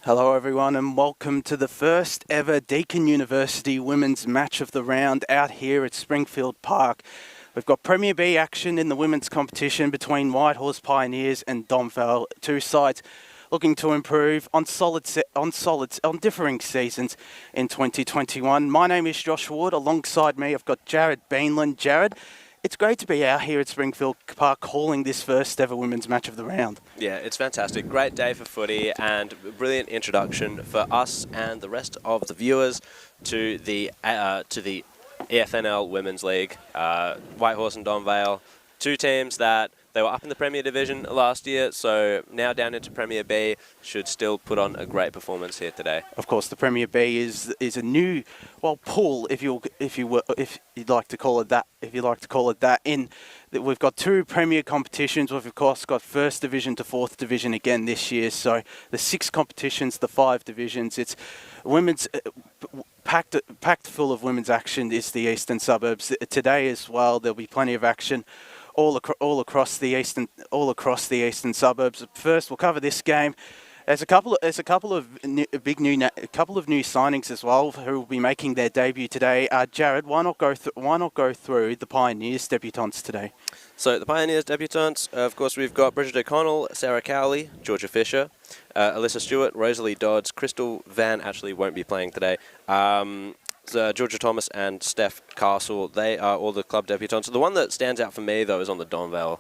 Hello everyone and welcome to the first ever Deakin University Women's Match of the Round out here at Springfield Park. We've got Premier B action in the women's competition between Whitehorse Pioneers and Donvale, two sides looking to improve on differing seasons in 2021. My name is Josh Ward. Alongside me I've got Jared Beanland. Jared, it's great to be out here at Springfield Park calling this first ever women's match of the round. Yeah, it's fantastic. Great day for footy and a brilliant introduction for us and the rest of the viewers to the EFNL Women's League. Whitehorse and Donvale, two teams that they were up in the Premier Division last year, so now down into Premier B, should still put on a great performance here today. Of course, the Premier B is a new pool, if you'd like to call it that. We've got two Premier competitions. We've of course got First Division to Fourth Division again this year. So the 6 competitions, the 5 divisions. It's women's. Packed full of women's action is the eastern suburbs today as well. There'll be plenty of action all across the eastern suburbs. First, we'll cover this game. There's a couple of new signings as well who will be making their debut today. Jared, why not go through the Pioneers debutantes today? So the Pioneers debutantes, of course, we've got Bridget O'Connell, Sarah Cowley, Georgia Fisher, Alyssa Stewart, Rosalie Dodds, Crystal Van actually won't be playing today. Georgia Thomas and Steph Castle, they are all the club debutantes. The one that stands out for me, though, is on the Donvale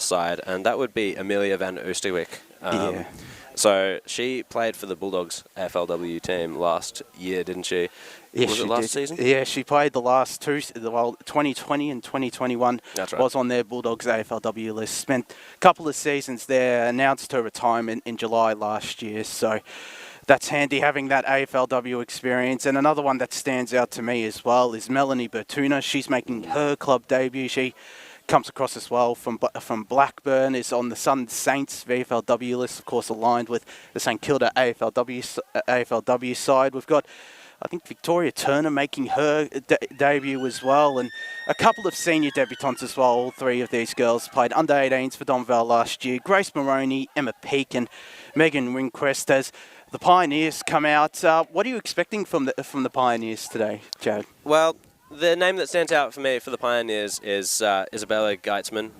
side, and that would be Amelia Van Oosterwyk. Yeah. So she played for the Bulldogs AFLW team last year, didn't she? Yes, was it last season? Yeah, she played the last two, 2020 and 2021. That's right. Was on their Bulldogs AFLW list. Spent a couple of seasons there, announced her retirement in July last year. So that's handy having that AFLW experience. And another one that stands out to me as well is Melanie Bertuna. She's making her club debut. She comes across as well from Blackburn, is on the Sun Saints VFLW list, of course aligned with the St Kilda AFLW side. We've got, I think, Victoria Turner making her debut as well, and a couple of senior debutants as well. All 3 of these girls played under-18s for Donvale last year. Grace Moroney, Emma Peake and Megan Ringcrest as the Pioneers come out. What are you expecting from the Pioneers today, Jared? Well, the name that stands out for me for the Pioneers is Isabella Geitzman.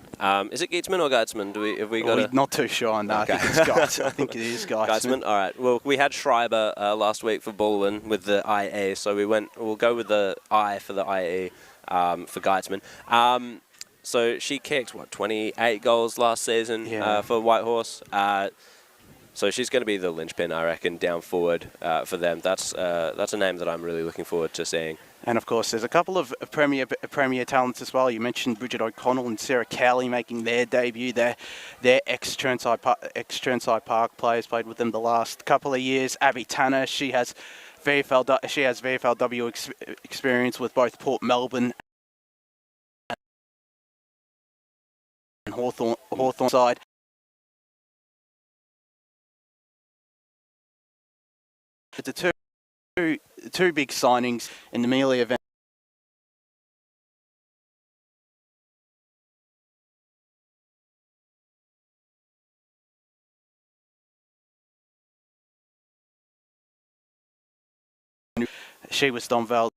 Is it Geitzman or Geitzman? We're not too sure on that. Okay. I think it's Geitzman. I think it is Geitzman. Geitzman. All right. Well, we had Schreiber last week for Bullen with the IA, so we'll go with the I for the IE for Geitzman. So she kicked 28 goals last season for Whitehorse. So she's going to be the linchpin, I reckon, down forward for them. That's a name that I'm really looking forward to seeing. And of course, there's a couple of Premier talents as well. You mentioned Bridget O'Connell and Sarah Cowley making their debut. They're ex-Churnside Park players, played with them the last couple of years. Abby Tanner, she has VFLW experience with both Port Melbourne and Hawthorn side. The two big signings in the Amelia event. She was Donvale.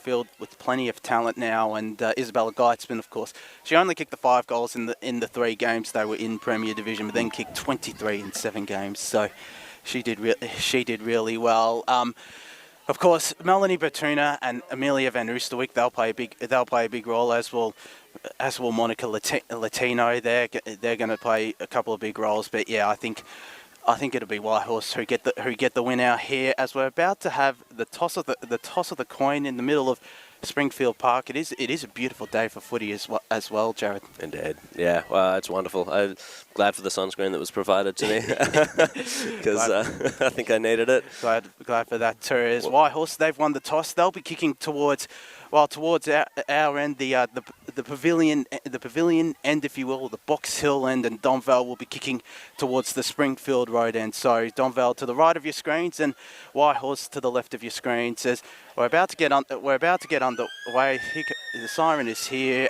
field with plenty of talent now, and Isabella Geitzman, of course, she only kicked the 5 goals in the 3 games they were in Premier Division, but then kicked 23 in 7 games. So she did really well. Of course, Melanie Bertuna and Amelia Van Oosterwyk, they'll play a big role, as will Monica Latino. They're going to play a couple of big roles. But yeah, I think it'll be Whitehorse who get the win out here, as we're about to have the toss of the coin in the middle of Springfield Park. It is a beautiful day for footy as well, Jared. Indeed. Yeah, well, it's wonderful. I'm glad for the sunscreen that was provided to me, because I think I needed it. Glad for that too. As Whitehorse, they've won the toss. They'll be kicking towards our end, the pavilion end, if you will, the Box Hill end, and Donvale will be kicking towards the Springfield Road end. So Donvale to the right of your screens and Whitehorse to the left of your screens. As we're about to get underway. The siren is here.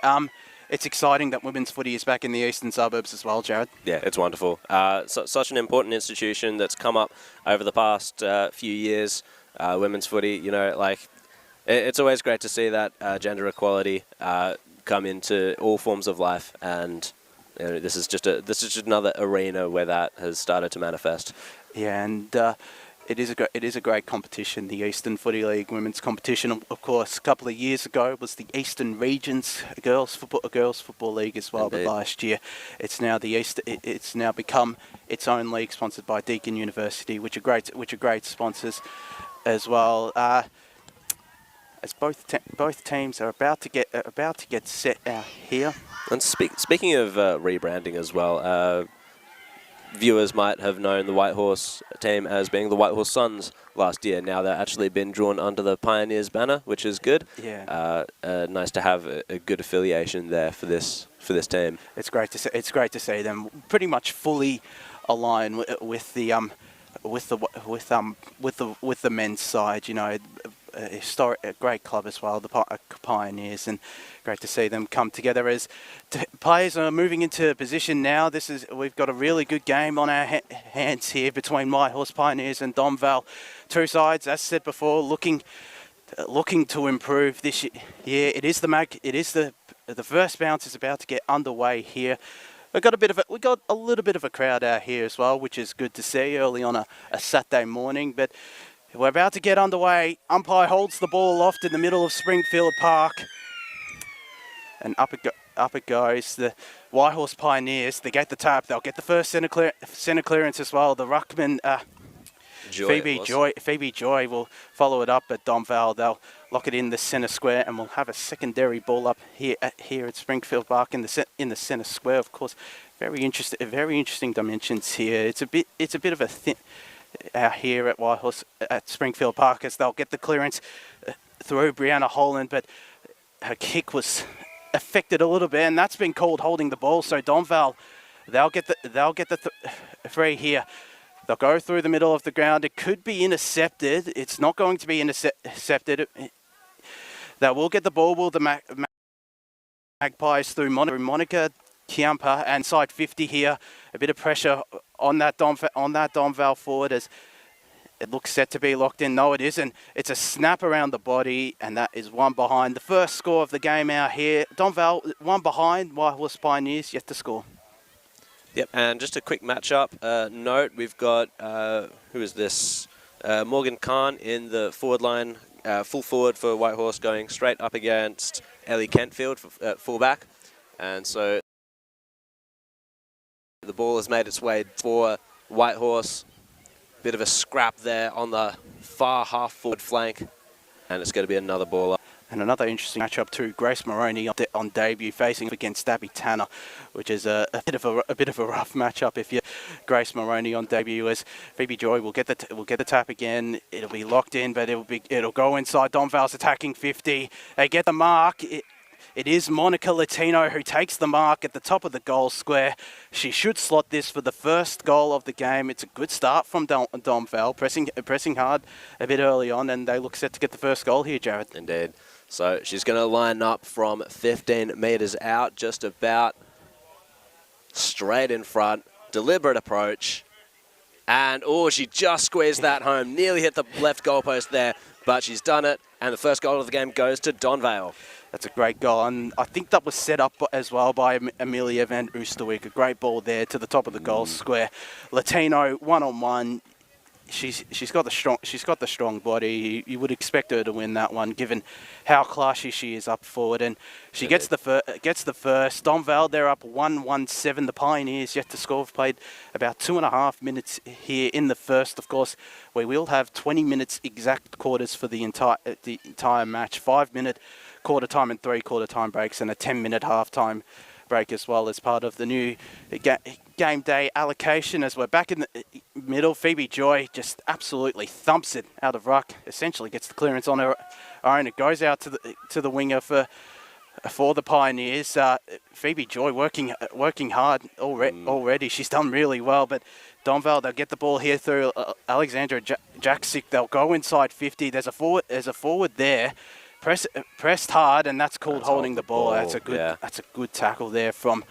It's exciting that women's footy is back in the eastern suburbs as well, Jared. Yeah, it's wonderful. Such an important institution that's come up over the past few years. Women's footy, it's always great to see that gender equality come into all forms of life, and this is just another arena where that has started to manifest. Yeah, and it is a great competition, the Eastern Footy League women's competition. Of course, a couple of years ago it was the Eastern Regions girls football league as well. Indeed. But last year, it's now become its own league, sponsored by Deakin University, which are great sponsors as well. As both teams are about to get set out here. And speaking of rebranding as well, viewers might have known the Whitehorse team as being the Whitehorse Suns last year. Now they've actually been drawn under the Pioneers banner, which is good. Yeah. Nice to have a good affiliation there for this team. It's great to see them pretty much fully align with the men's side. A great club as well, the Pioneers, and great to see them come together as players are moving into position now. We've got a really good game on our hands here between Whitehorse, Pioneers and Donvale. Two sides, as said before, looking to improve this year. The first bounce is about to get underway here. We got a little bit of a crowd out here as well, which is good to see early on a Saturday morning. But we're about to get underway. Umpire holds the ball aloft in the middle of Springfield Park, and up it goes. The Whitehorse Pioneers, they get the tap. They'll get the first centre clearance as well. The ruckman Phoebe Joy will follow it up at Donvale. They'll lock it in the centre square, and we'll have a secondary ball up here at Springfield Park in the centre square. Of course, very interesting dimensions here. It's a bit of a thin out here at Whitehorse at Springfield Park, as they'll get the clearance through Brianna Holland, but her kick was affected a little bit, and that's been called holding the ball. So Donvale, they'll get the free here. They'll go through the middle of the ground. It could be intercepted. It's not going to be intercepted. They will get the ball. Will the Magpies through Monica Chiampa and side 50 here. A bit of pressure on that Donvale forward, as it looks set to be locked in. No, it isn't. It's a snap around the body, and that is one behind. The first score of the game out here. Donvale one behind. Whitehorse Pioneers yet to score. Yep, and just a quick matchup note. We've got, who is this? Morgan Kahn in the forward line, full forward for Whitehorse, going straight up against Ellie Kentfield for fullback. And so the ball has made its way for Whitehorse. Bit of a scrap there on the far half forward flank, and it's going to be another ball up. And another interesting matchup too, Grace Moroney on debut facing against Abby Tanner, which is a bit of a rough matchup if you Grace Moroney on debut, as Phoebe Joy will get the tap again. It'll be locked in, but it'll go inside. Donvale's attacking 50. They get the mark. It is Monica Latino who takes the mark at the top of the goal square. She should slot this for the first goal of the game. It's a good start from Donvale, pressing hard a bit early on, and they look set to get the first goal here, Jared. Indeed. So she's going to line up from 15 metres out, just about straight in front. Deliberate approach. And, she just squeezed that home. Nearly hit the left goalpost there. but she's done it, and the first goal of the game goes to Donvale. That's a great goal, and I think that was set up as well by Amelia van Oosterwijk. A great ball there to the top of the goal square. Latino 1-on-1. She's got the strong body. You would expect her to win that one, given how classy she is up forward, and she gets the first. Donvale, they're up 1-1-7. The Pioneers yet to score. Have played about 2.5 minutes here in the first. Of course, we will have 20 minutes exact quarters for the entire match. 5-minute quarter time and 3 quarter time breaks, and a 10-minute half time break as well, as part of the new game day allocation. As we're back in the middle, Phoebe Joy just absolutely thumps it out of ruck, essentially gets the clearance on her own. It goes out to the winger for the Pioneers. Phoebe Joy working hard already. She's done really well, but Donvale, they'll get the ball here through Alexandra Jaksic. They'll go inside 50. There's a forward there. Pressed hard, and that's called holding the ball. That's a good tackle there from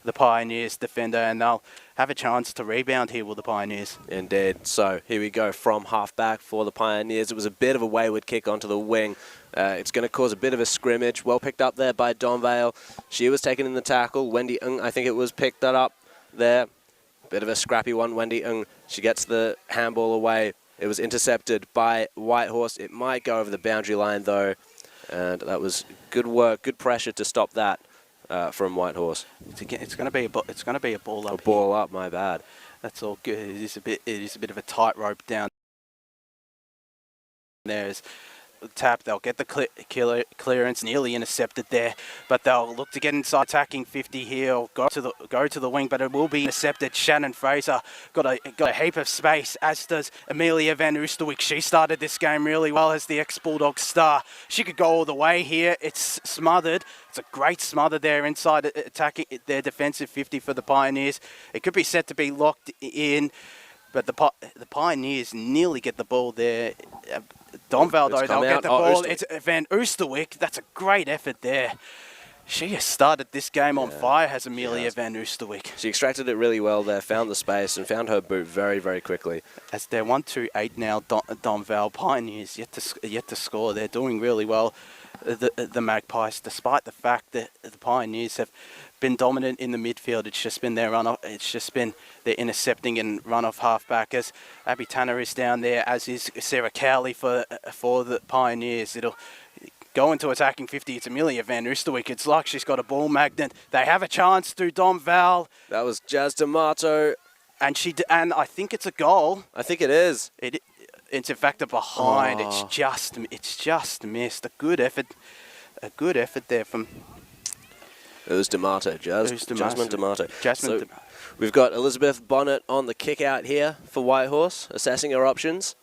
the Pioneers defender, and they'll have a chance to rebound here with the Pioneers. Indeed. So here we go from half-back for the Pioneers. It was a bit of a wayward kick onto the wing. It's going to cause a bit of a scrimmage. Well picked up there by Donvale. She was taken in the tackle. Wendy Ng, I think it was, picked that up there. Bit of a scrappy one. Wendy Ng, she gets the handball away. It was intercepted by Whitehorse. It might go over the boundary line, though. And that was good work, good pressure to stop that from Whitehorse. It's going to be a ball up. A ball up, my bad. That's all good. It is a bit of a tightrope down there. Tap, they'll get the clearance, nearly intercepted there, but they'll look to get inside attacking 50 here, or go to the wing, but it will be intercepted. Shannon Fraser got a heap of space, as does Amelia van Oosterwijk. She started this game really well as the ex-Bulldog star. She could go all the way here. It's smothered. It's a great smother there inside attacking their defensive 50 for the Pioneers. It could be set to be locked in, but the Pioneers nearly get the ball there. Donvale, though, they'll get the ball. It's Van Oosterwijk. That's a great effort there. She has started this game on fire, has Amelia van Oosterwijk. She extracted it really well there, found the space, and found her boot very, very quickly. As they're 1-2-8 now, Donvale Pioneers yet to score. They're doing really well, the Magpies, despite the fact that the Pioneers have been dominant in the midfield. It's just been their run-off. It's just been their intercepting and run-off halfback. As Abby Tanner is down there, as is Sarah Cowley for the Pioneers. It'll go into attacking 50. It's Amelia van Oosterwijk. It's like she's got a ball magnet. They have a chance through Donvale. That was Jazz D'Amato. And I think it's a goal. I think it is. It's in fact a behind. It's just missed. A good effort there from. It was D'Amato, Jasmine D'Amato. So we've got Elizabeth Bonnet on the kick out here for Whitehorse, assessing her options.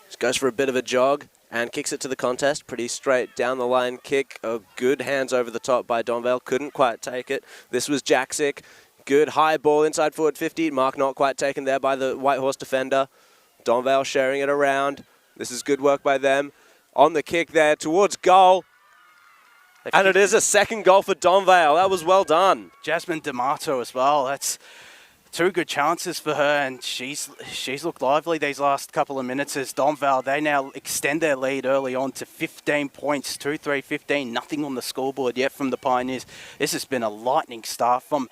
She goes for a bit of a jog and kicks it to the contest. Pretty straight down the line kick. A good hands over the top by Donvale. Couldn't quite take it. This was Jaksic. Good high ball inside forward 50. Mark not quite taken there by the Whitehorse defender. Donvale sharing it around. This is good work by them. On the kick there towards goal. And it is a second goal for Donvale. That was well done. Jasmine D'Amato as well. That's 2 good chances for her, and she's looked lively these last couple of minutes as Donvale, they now extend their lead early on to 15 points, 2-3-15. Nothing on the scoreboard yet from the Pioneers. This has been a lightning start from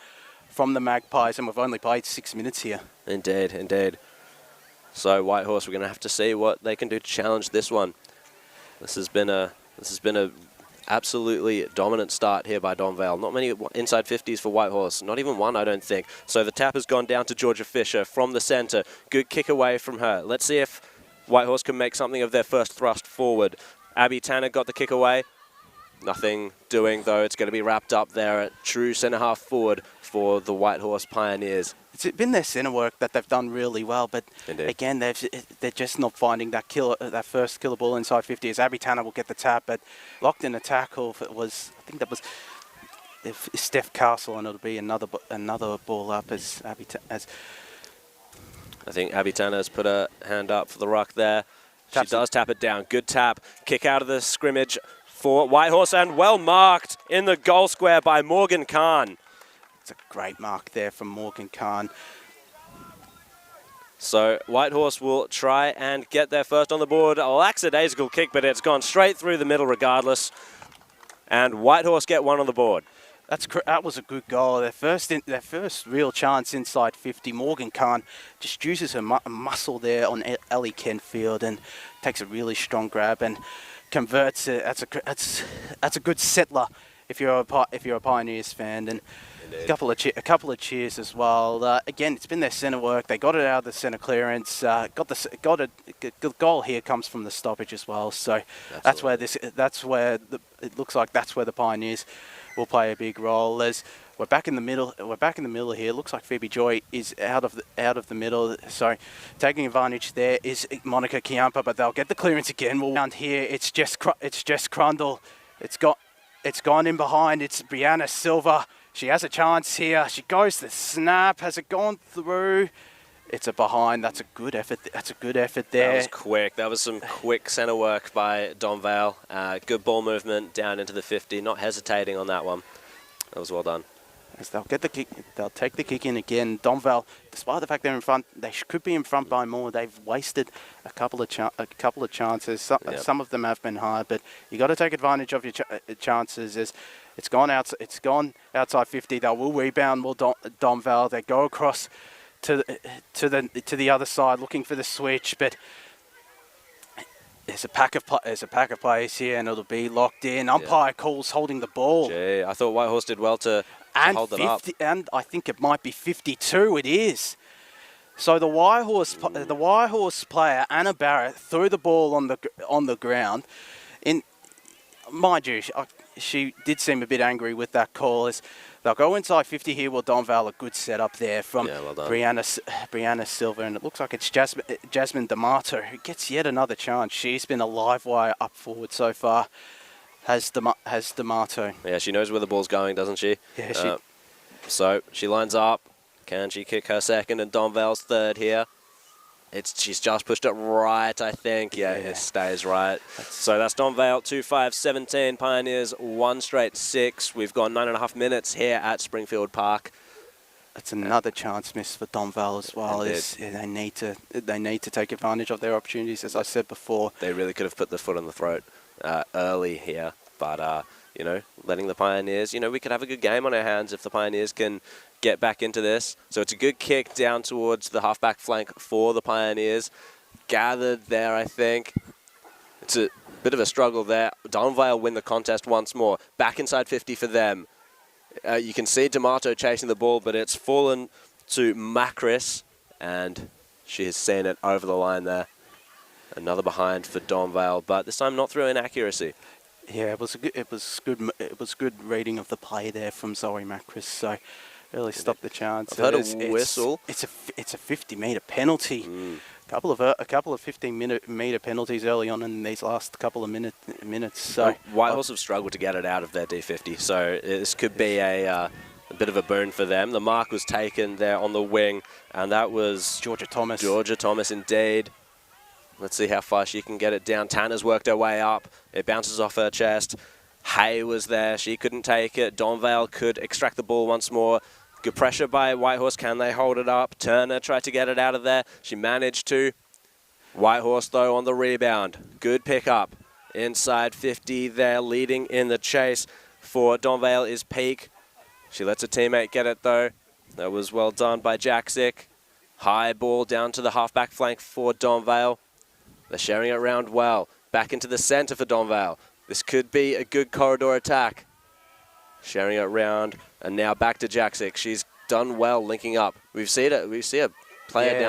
the Magpies, and we've only played 6 minutes here. Indeed, indeed. So Whitehorse, we're going to have to see what they can do to challenge this one. This has been a absolutely dominant start here by Donvale. Not many inside 50s for Whitehorse. Not even one, I don't think. So the tap has gone down to Georgia Fisher from the centre. Good kick away from her. Let's see if Whitehorse can make something of their first thrust forward. Abby Tanner got the kick away. Nothing doing, though. It's going to be wrapped up there at true centre-half forward for the Whitehorse Pioneers. It's been their centre work that they've done really well, but Indeed. Again, they're just not finding that first killer ball inside 50 as Abby Tanner will get the tap, but locked in a tackle. I think that was Steph Castle, and it'll be another ball up as I think Abby Tanner's put her hand up for the ruck there. She does tap it down. Good tap. Kick out of the scrimmage for Whitehorse, and well marked in the goal square by Morgan Khan. It's a great mark there from Morgan Khan. So Whitehorse will try and get there first on the board. A lackadaisical kick, but it's gone straight through the middle regardless. And Whitehorse get one on the board. That was a good goal. Their first real chance inside 50. Morgan Khan just uses her muscle there on Ellie Kenfield and takes a really strong grab and converts it. That's a good settler if you're a Pioneers fan. And a couple of cheers as well. Again, it's been their centre work. They got it out of the centre clearance. The goal here comes from the stoppage as well. So it looks like that's where the Pioneers will play a big role. As we're back in the middle. We're back in the middle here. It looks like Phoebe Joy is out of the middle. So taking advantage there is Monica Chiampa, but they'll get the clearance again. Well, around here, it's just Crundle. It's gone in behind. It's Brianna Silva. She has a chance here. She goes to snap. Has it gone through? It's a behind. That's a good effort. There. That was quick. That was some quick centre work by Donvale. Good ball movement down into the 50. Not hesitating on that one. That was well done. As they'll get the kick. They'll take the kick in again. Donvale, despite the fact they're in front, they could be in front by more. They've wasted a couple of chances. Some of them have been hard, but you got to take advantage of your chances. As it's gone outside 50. They will rebound. Will Donvale? They go across to the other side, looking for the switch, but there's a pack of players here, and it'll be locked in. Umpire calls holding the ball. Gee, I thought Whitehorse did well to hold it up. And I think it might be 52. It is. So the Whitehorse player Anna Barrett threw the ball on the ground. Mind you, she did seem a bit angry with that call. As they'll go inside 50 here. Will Donvale, a good setup there from Brianna Silva, and it looks like it's Jasmine D'Amato who gets yet another chance. She's been a live wire up forward so far. Has D'Amato. Yeah, she knows where the ball's going, doesn't she? Yeah, so she lines up. Can she kick her second and Donvale's third here? She's just pushed it right, I think. Yeah, it stays right. So that's Donvale, 2-5-17. Pioneers, 1 straight 6. We've got 9.5 minutes here at Springfield Park. That's another chance missed for Donvale as well. They need to take advantage of their opportunities, as I said before. They really could have put the foot on the throat early here, but letting the Pioneers, we could have a good game on our hands if the Pioneers can get back into this. So it's a good kick down towards the halfback flank for the Pioneers. Gathered there, I think. It's a bit of a struggle there. Donvale win the contest once more. Back inside 50 for them. You can see D'Amato chasing the ball, but it's fallen to Macris, and she has seen it over the line there. Another behind for Donvale, but this time not through inaccuracy. Yeah, it was good reading of the play there from Zoe Macris. So really stopped the chance. I've heard a whistle. It's a 50-metre penalty. A couple of 15-metre penalties early on in these last couple of minutes. So Whitehorse have struggled to get it out of their D50. So this could be a bit of a boon for them. The mark was taken there on the wing, and that was Georgia Thomas. Georgia Thomas, indeed. Let's see how far she can get it down. Tanner's worked her way up. It bounces off her chest. Hay was there. She couldn't take it. Donvale could extract the ball once more. Good pressure by Whitehorse. Can they hold it up? Turner tried to get it out of there. She managed to. Whitehorse, though, on the rebound. Good pickup. Inside 50 there, leading in the chase for Donvale is Peak. She lets a teammate get it, though. That was well done by Jaksic. High ball down to the halfback flank for Donvale. They're sharing it around well. Back into the centre for Donvale. This could be a good corridor attack. Sharing it around, and now back to Jaksic. She's done well linking up. We see a player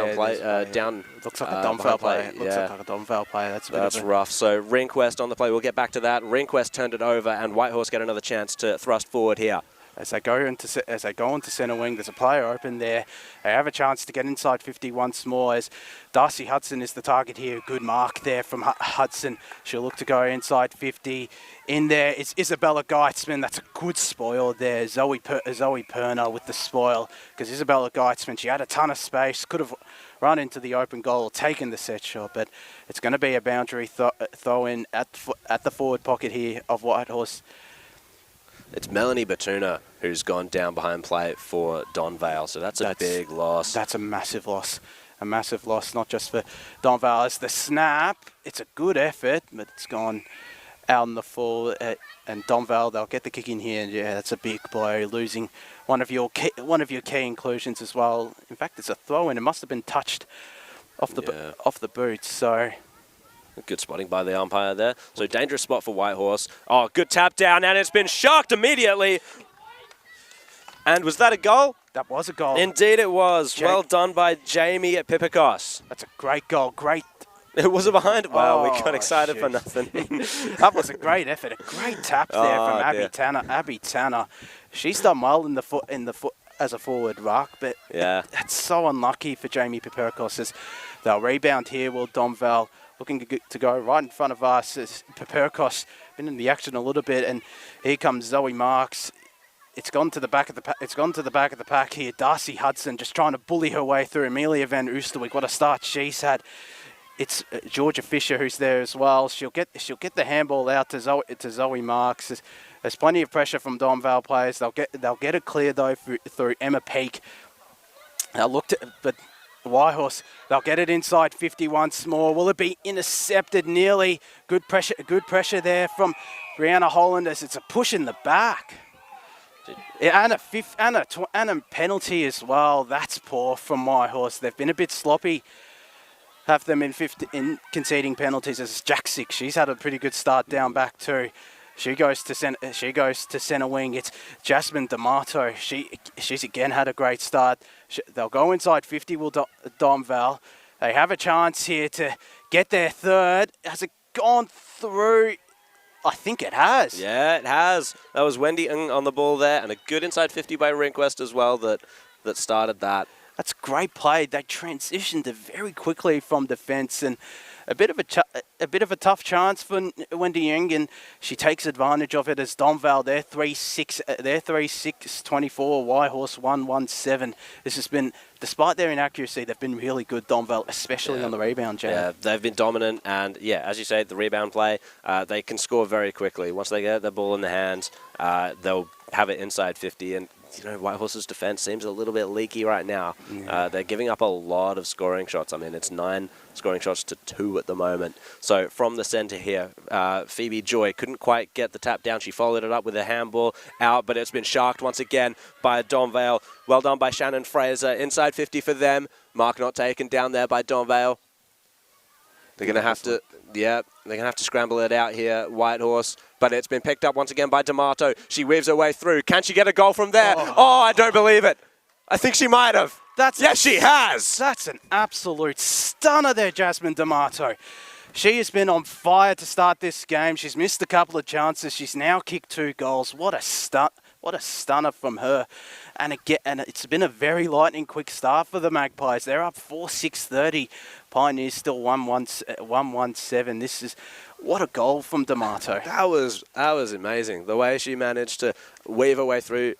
down. Looks like a Donvale player. Looks like a Donvale player. That's rough. So Ringquest on the play. We'll get back to that. Ringquest turned it over, and Whitehorse get another chance to thrust forward here. As they go into centre wing, there's a player open there. They have a chance to get inside 50 once more, as Darcy Hudson is the target here. Good mark there from Hudson. She'll look to go inside 50. In there is Isabella Geitzman. That's a good spoil there. Zoe Perner with the spoil, because Isabella Geitzman, she had a ton of space, could have run into the open goal, taken the set shot, but it's going to be a boundary throw in at the forward pocket here of Whitehorse. It's Melanie Batuna who's gone down behind play for Donvale, so that's a big loss. That's a massive loss. a massive loss, not just for Donvale. As the snap, it's a good effort, but it's gone out in the fall. And Donvale, they'll get the kick in here. And yeah, that's a big blow, losing one of your key inclusions as well. In fact, it's a throw, and it must have been touched off the boots. So. Good spotting by the umpire there. So dangerous spot for Whitehorse. Oh, good tap down, and it's been shocked immediately. And was that a goal? That was a goal. Indeed it was. Well done by Jamie at Pipikos. That's a great goal. Great. It was a behind. Wow, we got Oh, excited shoot. for nothing. That was a great effort. A great tap there from Abby Tanner. Abby Tanner. She's done well in the foot as a forward ruck, but Yeah. that's so unlucky for Jamie Pipikos as they'll rebound here. Will Donvale looking to go right in front of us as Pipikos been in the action a little bit, and here comes Zoe Marks. It's gone to the back of the pack here. Darcy Hudson just trying to bully her way through. Amelia Van Oosterwijk, what a start she's had. It's Georgia Fisher who's there as well. She'll get the handball out to Zoe Marks. There's plenty of pressure from Donvale players. They'll get it clear though through Emma Peake. But Whitehorse, they'll get it inside 50 once more. Will it be intercepted nearly? Good pressure there from Brianna Holland as it's a push in the back. And a penalty as well. That's poor from Whitehorse. They've been a bit sloppy. Have them in conceding penalties as Jack Six. She's had a pretty good start down back too. She goes to center wing. It's Jasmine D'Amato. She's again had a great start. They'll go inside 50. Will Donvale. They have a chance here to get their third. Has it gone through? I think it has. Yeah, it has. That was Wendy Ng on the ball there, and a good inside 50 by Rehnquist as well that started that. That's great play. They transitioned it very quickly from defence, and a bit of a tough chance for Wendy Young, and she takes advantage of it as Donvale. They're 3-6-24. Whitehorse 1-1-7. This has been, despite their inaccuracy, they've been really good. Donvale, especially on the rebound, Jay. Yeah, they've been dominant, and yeah, as you say, the rebound play, they can score very quickly. Once they get the ball in the hands, they'll have it inside 50, and Whitehorse's defense seems a little bit leaky right now. Yeah. They're giving up a lot of scoring shots. I mean, it's 9 scoring shots to 2 at the moment. So from the center here, Phoebe Joy couldn't quite get the tap down. She followed it up with a handball out, but it's been sharked once again by Donvale. Well done by Shannon Fraser. Inside 50 for them. Mark not taken down there by Donvale. They're going to have to, they're going to have to scramble it out here, Whitehorse. But it's been picked up once again by D'Amato. She weaves her way through. Can she get a goal from there? Oh, I don't believe it. I think she might have. Yes, she has. That's an absolute stunner there, Jasmine D'Amato. She has been on fire to start this game. She's missed a couple of chances. She's now kicked 2 goals. What a stunner from her. And again, it's been a very lightning quick start for the Magpies. They're up 4-6-30. Pioneers still 1-1-7. This is what a goal from D'Amato. That was amazing. The way she managed to weave her way through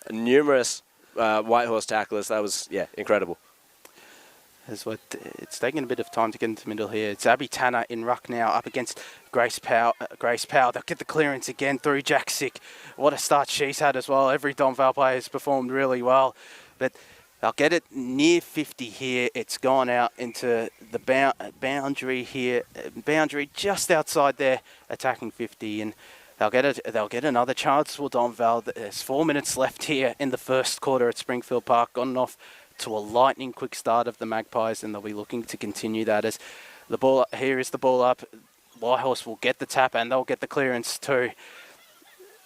numerous Whitehorse tacklers. That was incredible. It's taking a bit of time to get into the middle here. It's Abby Tanner in ruck now, up against Grace Powell. They'll get the clearance again through Jack Sick. What a start she's had as well. Every Donvale player has performed really well, but they'll get it near 50 here. It's gone out into the boundary here, boundary just outside there, attacking 50, and they'll get another chance for Donvale. There's 4 minutes left here in the first quarter at Springfield Park. Gone off to a lightning quick start of the Magpies, and they'll be looking to continue that as the ball. Here is the ball up. Whitehorse will get the tap, and they'll get the clearance too.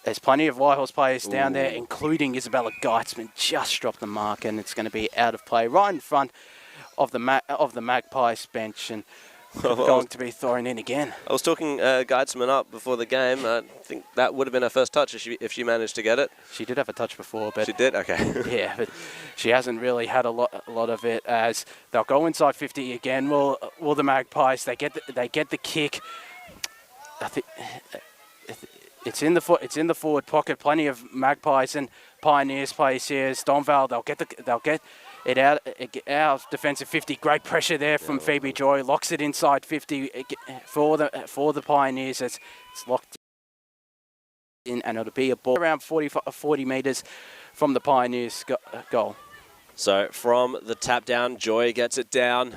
There's plenty of Whitehorse players down there, including Isabella Geitzman. Just dropped the mark, and it's going to be out of play right in front of the Magpies bench, and going to be thrown in again. I was talking Geitzman up before the game. I think that would have been her first touch if she managed to get it. She did have a touch before, but she did. Okay. Yeah, but she hasn't really had a lot of it. As they'll go inside 50 again. Will the Magpies? They get the kick. I think it's in the forward pocket. Plenty of Magpies and Pioneers players here. As Donvale, they'll get it out of defensive 50. Great pressure there from Phoebe Joy. Locks it inside 50 for the Pioneers. It's locked in, and it'll be a ball around 40 metres from the Pioneers goal. So from the tap down, Joy gets it down.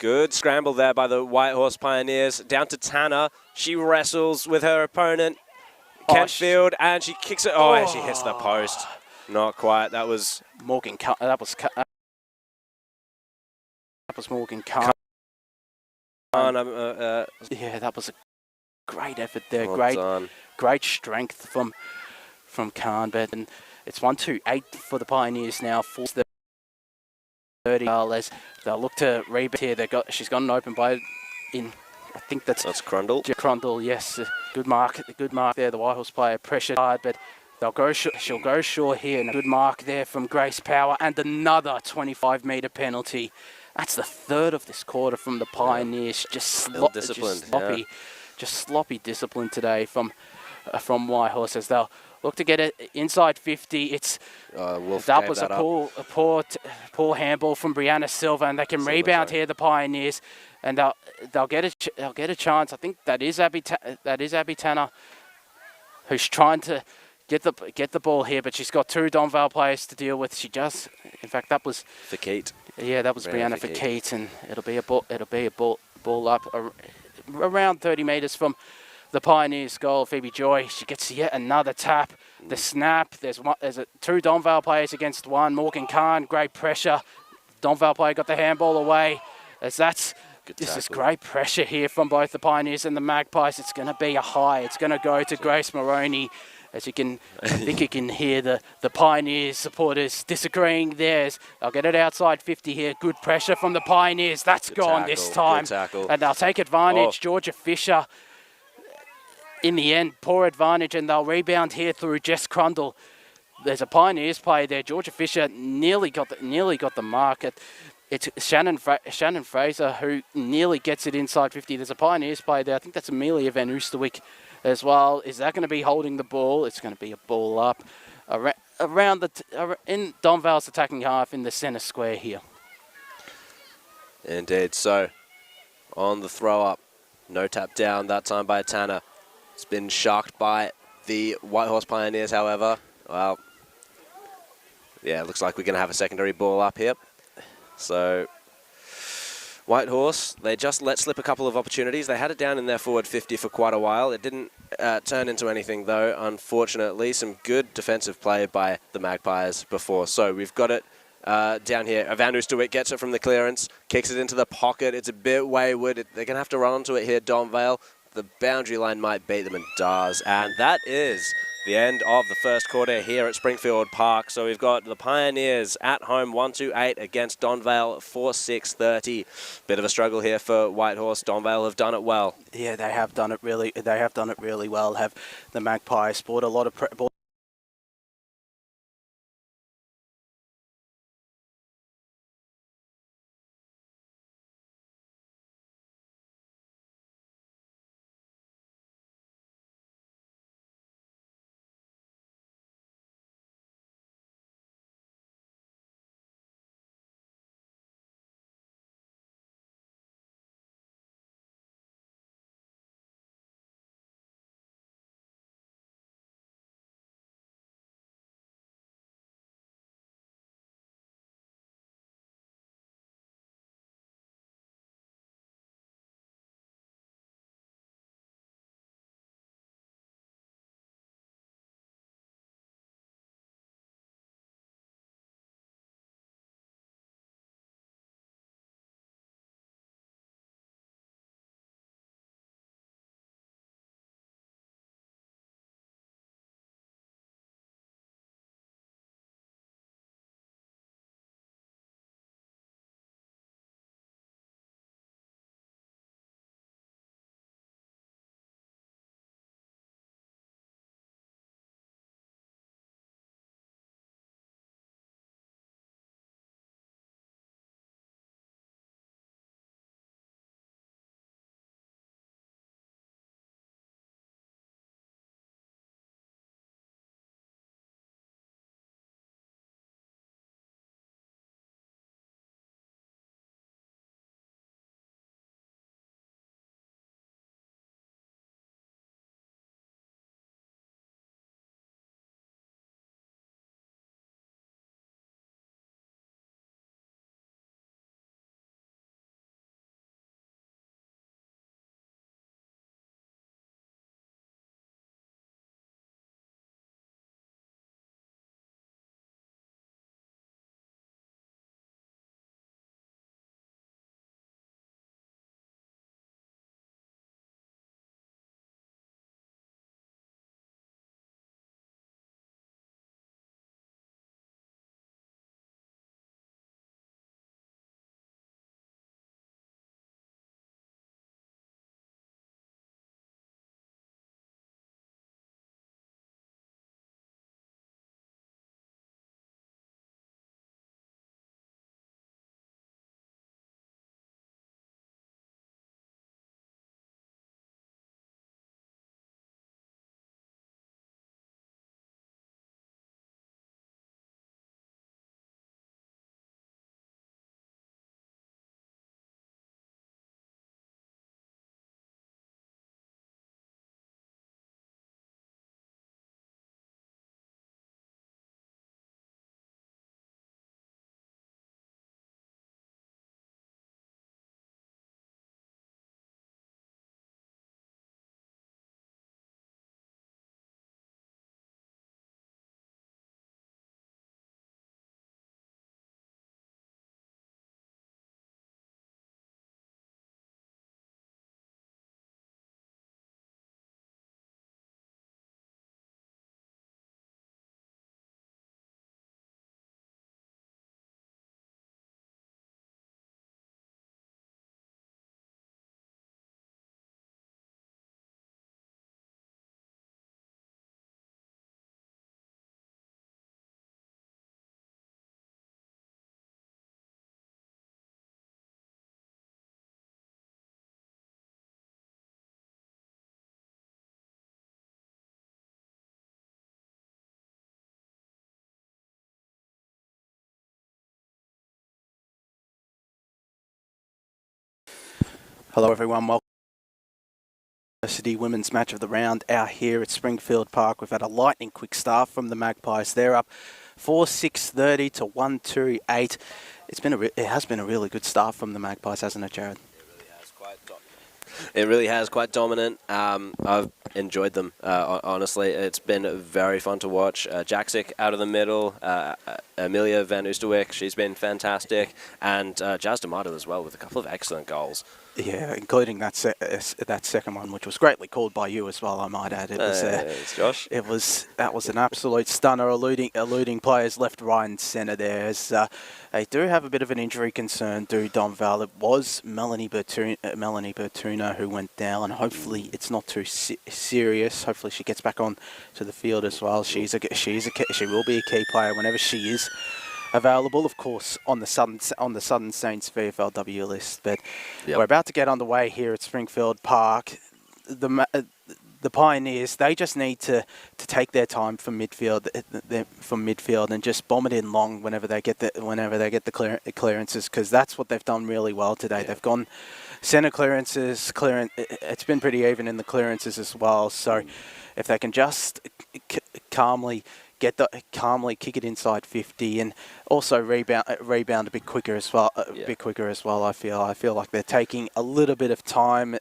Good scramble there by the Whitehorse Pioneers. Down to Tanner. She wrestles with her opponent, Kentfield, and she kicks it. Oh, and she hits the post. Not quite. That was Morgan. That was Morgan Kahn. Yeah, that was a great effort there. Well great strength from Kahn. But and it's 1-2-8 for the Pioneers now. 4-30. They'll look to rebound here. She's got an open by in. I think that's Crundle. Crundle, yes. Good mark there. The Whitehorse player pressured hard, but they'll go. She'll go short here. And a good mark there from Grace Power, and another 25-meter penalty. That's the third of this quarter from the Pioneers. Just sloppy discipline today from Whitehorse as they'll look to get it inside 50. That was a poor handball from Brianna Silva, and they can rebound here. The Pioneers, and they'll get a chance. I think that is Abby Tanner, who's trying to get the ball here, but she's got two Donvale players to deal with. She does. In fact, that was for Keat. Yeah, that was Brianna for Keat, and it'll be a ball up around 30 meters from the Pioneers' goal. Phoebe Joy, she gets yet another tap. The snap. There's two Donvale players against one. Morgan Kahn, great pressure. Donvale player got the handball away. This is great pressure here from both the Pioneers and the Magpies. It's going to be a high. It's going to go to Grace Moroney. As you can, I think you can hear the Pioneers supporters disagreeing there. I'll get it outside 50 here. Good pressure from the Pioneers. That's gone this time. And they'll take advantage. Georgia Fisher, in the end, poor advantage, and they'll rebound here through Jess Crundle. There's a Pioneers player there. Georgia Fisher nearly got the mark. It's Shannon Fraser who nearly gets it inside 50. There's a Pioneers player there. I think that's Amelia Van Oosterwyk as well. Is that going to be holding the ball? It's going to be a ball up in Donvale's attacking half in the centre square here. Indeed. So on the throw up, no tap down that time by Tanner. It's been shocked by the Whitehorse Pioneers, however. Well, yeah, it looks like we're going to have a secondary ball up here. So Whitehorse, they just let slip a couple of opportunities. They had it down in their forward 50 for quite a while. It didn't turn into anything, though, unfortunately. Some good defensive play by the Magpies before. So we've got it down here. Van Oosterwyk gets it from the clearance, kicks it into the pocket. It's a bit wayward. They're going to have to run onto it here, Donvale. The boundary line might beat them, and does. And that is the end of the first quarter here at Springfield Park. So we've got the Pioneers at home 1-2-8 against Donvale 4-6-30. Bit of a struggle here for Whitehorse. Donvale have done it well. Yeah, they have done it really well. Have the Magpies brought a lot of Hello everyone, welcome to the University Women's Match of the Round out here at Springfield Park. We've had a lightning quick start from the Magpies. They're up 4-6-30 to 1-2-8. It has been a really good start from the Magpies, hasn't it, Jared? It really has, quite dominant. I've enjoyed them, honestly. It's been very fun to watch. Jaksic out of the middle, Amelia Van Oosterwijk, she's been fantastic, and Jazz D'Amato as well with a couple of excellent goals. Yeah, including that second one, which was greatly called by you as well, I might add. It was it's Josh. That was an absolute stunner, eluding players left, right, and centre there. As they do have a bit of an injury concern, Donvale. It was Melanie Bertuna who went down, and hopefully it's not too serious. Hopefully she gets back on to the field as well. She will be a key player whenever she is available, of course, on the Southern Saints VFLW list. But we're about to get underway here at Springfield Park. The Pioneers, they just need to take their time from midfield, and just bomb it in long whenever they get the clearances, because that's what they've done really well today. They've gone centre clearances, it's been pretty even in the clearances as well. So if they can just calmly kick it inside 50 and also rebound a bit quicker as well. I feel like they're taking a little bit of time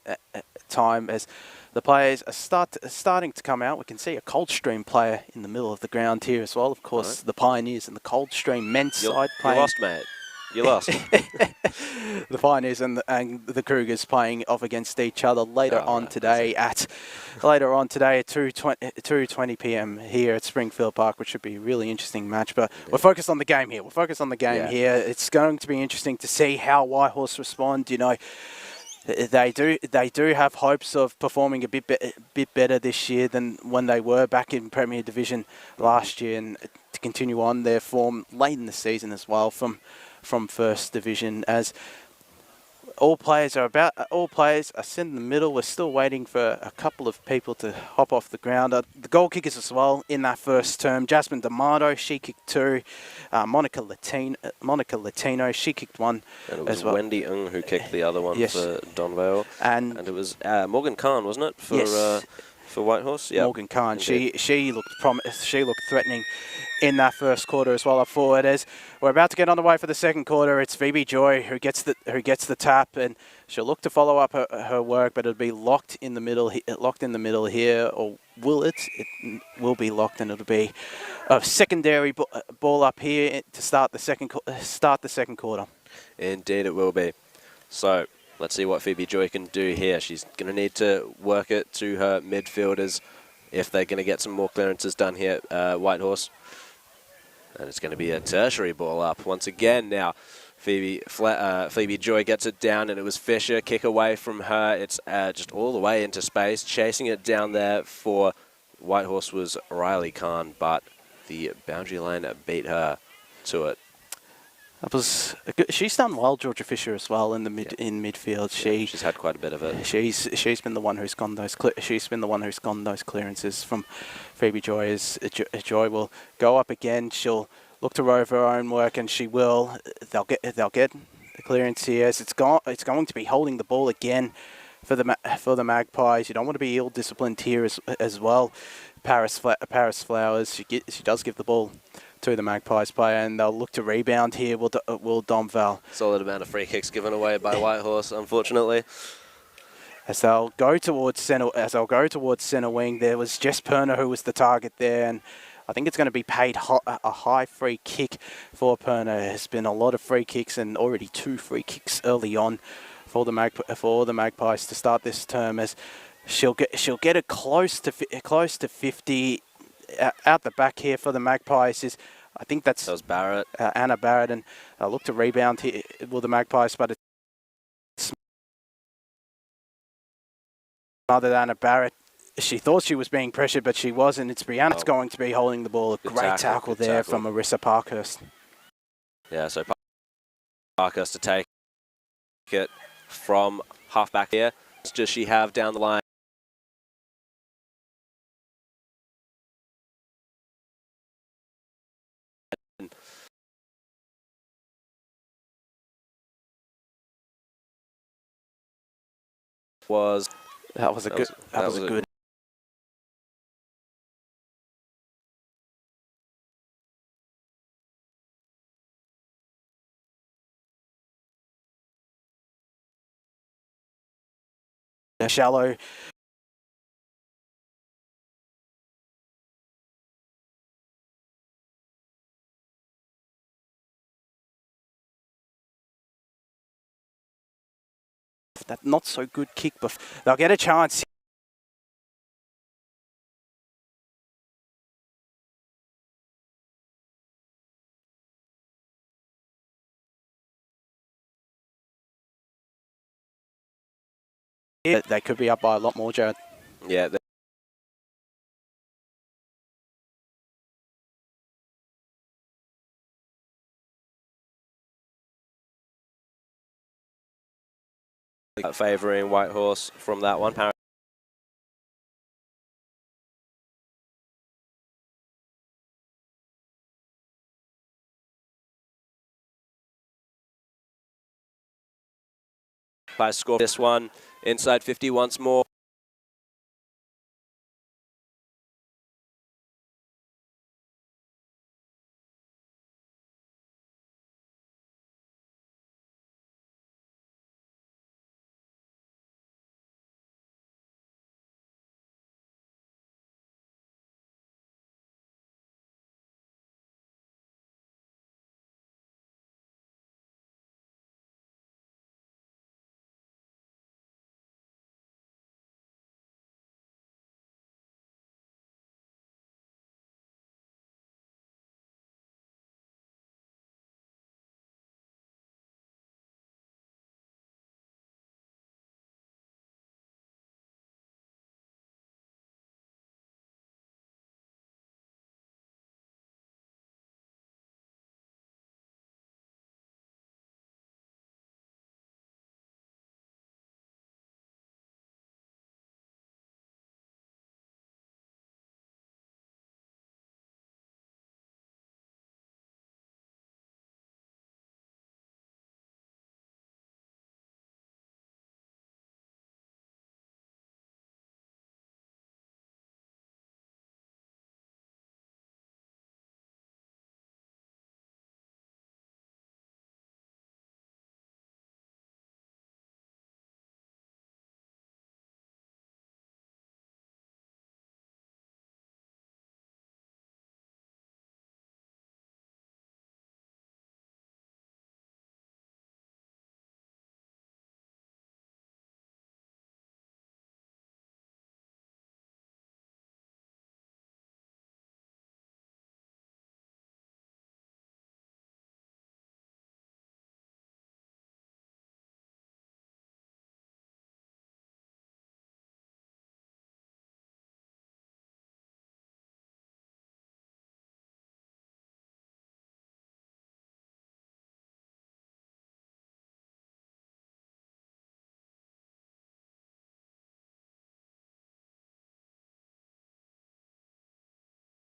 as the players are starting to come out. We can see a Coldstream player in the middle of the ground here as well. Of course, the Pioneers and the Coldstream men's side playing. You lost, mate. You lost. The Pioneers and the Cougars playing off against each other later on today at 2:20 p.m. here at Springfield Park, which should be a really interesting match. But we're focused on the game here. Here. It's going to be interesting to see how Whitehorse respond. You know, they do have hopes of performing a bit better this year than when they were back in Premier Division last year, and to continue on their form late in the season as well from First Division. As all players are sitting in the middle. We're still waiting for a couple of people to hop off the ground. The goal kickers as well in that first term. Jasmine D'Amato, she kicked two. Monica Latino, she kicked one. And it was as well. Wendy Ng who kicked the other one for Donvale. And it was Morgan Khan, wasn't it? For Whitehorse? Yeah. Morgan Khan. She looked threatening in that first quarter as well up forward. As we're about to get on the way for the second quarter, it's Phoebe Joy who gets the tap, and she'll look to follow up her work, but it'll be locked in the middle here, or will it? It will be locked, and it'll be a secondary ball up here to start the second quarter. Indeed, it will be. So let's see what Phoebe Joy can do here. She's going to need to work it to her midfielders if they're going to get some more clearances done here at Whitehorse. And it's going to be a tertiary ball up once again now. Phoebe Joy gets it down, and it was Fisher. Kick away from her. It's just all the way into space. Chasing it down there for Whitehorse was Riley Khan, but the boundary line beat her to it. She's done well, Georgia Fisher, as well in midfield. She's had quite a bit of it. She's been the one who's gone those clearances from Phoebe Joy. As Joy will go up again, she'll look to rove her own work, and she will. They'll get the clearance here. As it's going to be holding the ball again for the Magpies. You don't want to be ill-disciplined here as well. Paris Flowers, she does give the ball to the Magpies player, and they'll look to rebound here. Will Donvale. Solid amount of free kicks given away by Whitehorse, unfortunately. As they'll go towards centre wing, there was Jess Perner who was the target there, and I think it's going to be paid a high free kick for Perner. There's been a lot of free kicks, and already 2 free kicks early on for the Magpies to start this term. As she'll get it close to 50 out the back here for the Magpies. That was Barrett, Anna Barrett, and look to rebound here with the Magpies, but it's other than Anna Barrett. She thought she was being pressured, but she wasn't. It's Brianna that's going to be holding the ball. A great tackle there from Marissa Parkhurst. Yeah, so Parkhurst to take it from halfback here. Does she have down the line? Was That was a good. Shallow. That not so good kick, but they'll get a chance. They could be up by a lot more, Jared. Yeah. Favouring Whitehorse from that one. By score this one inside 50 once more.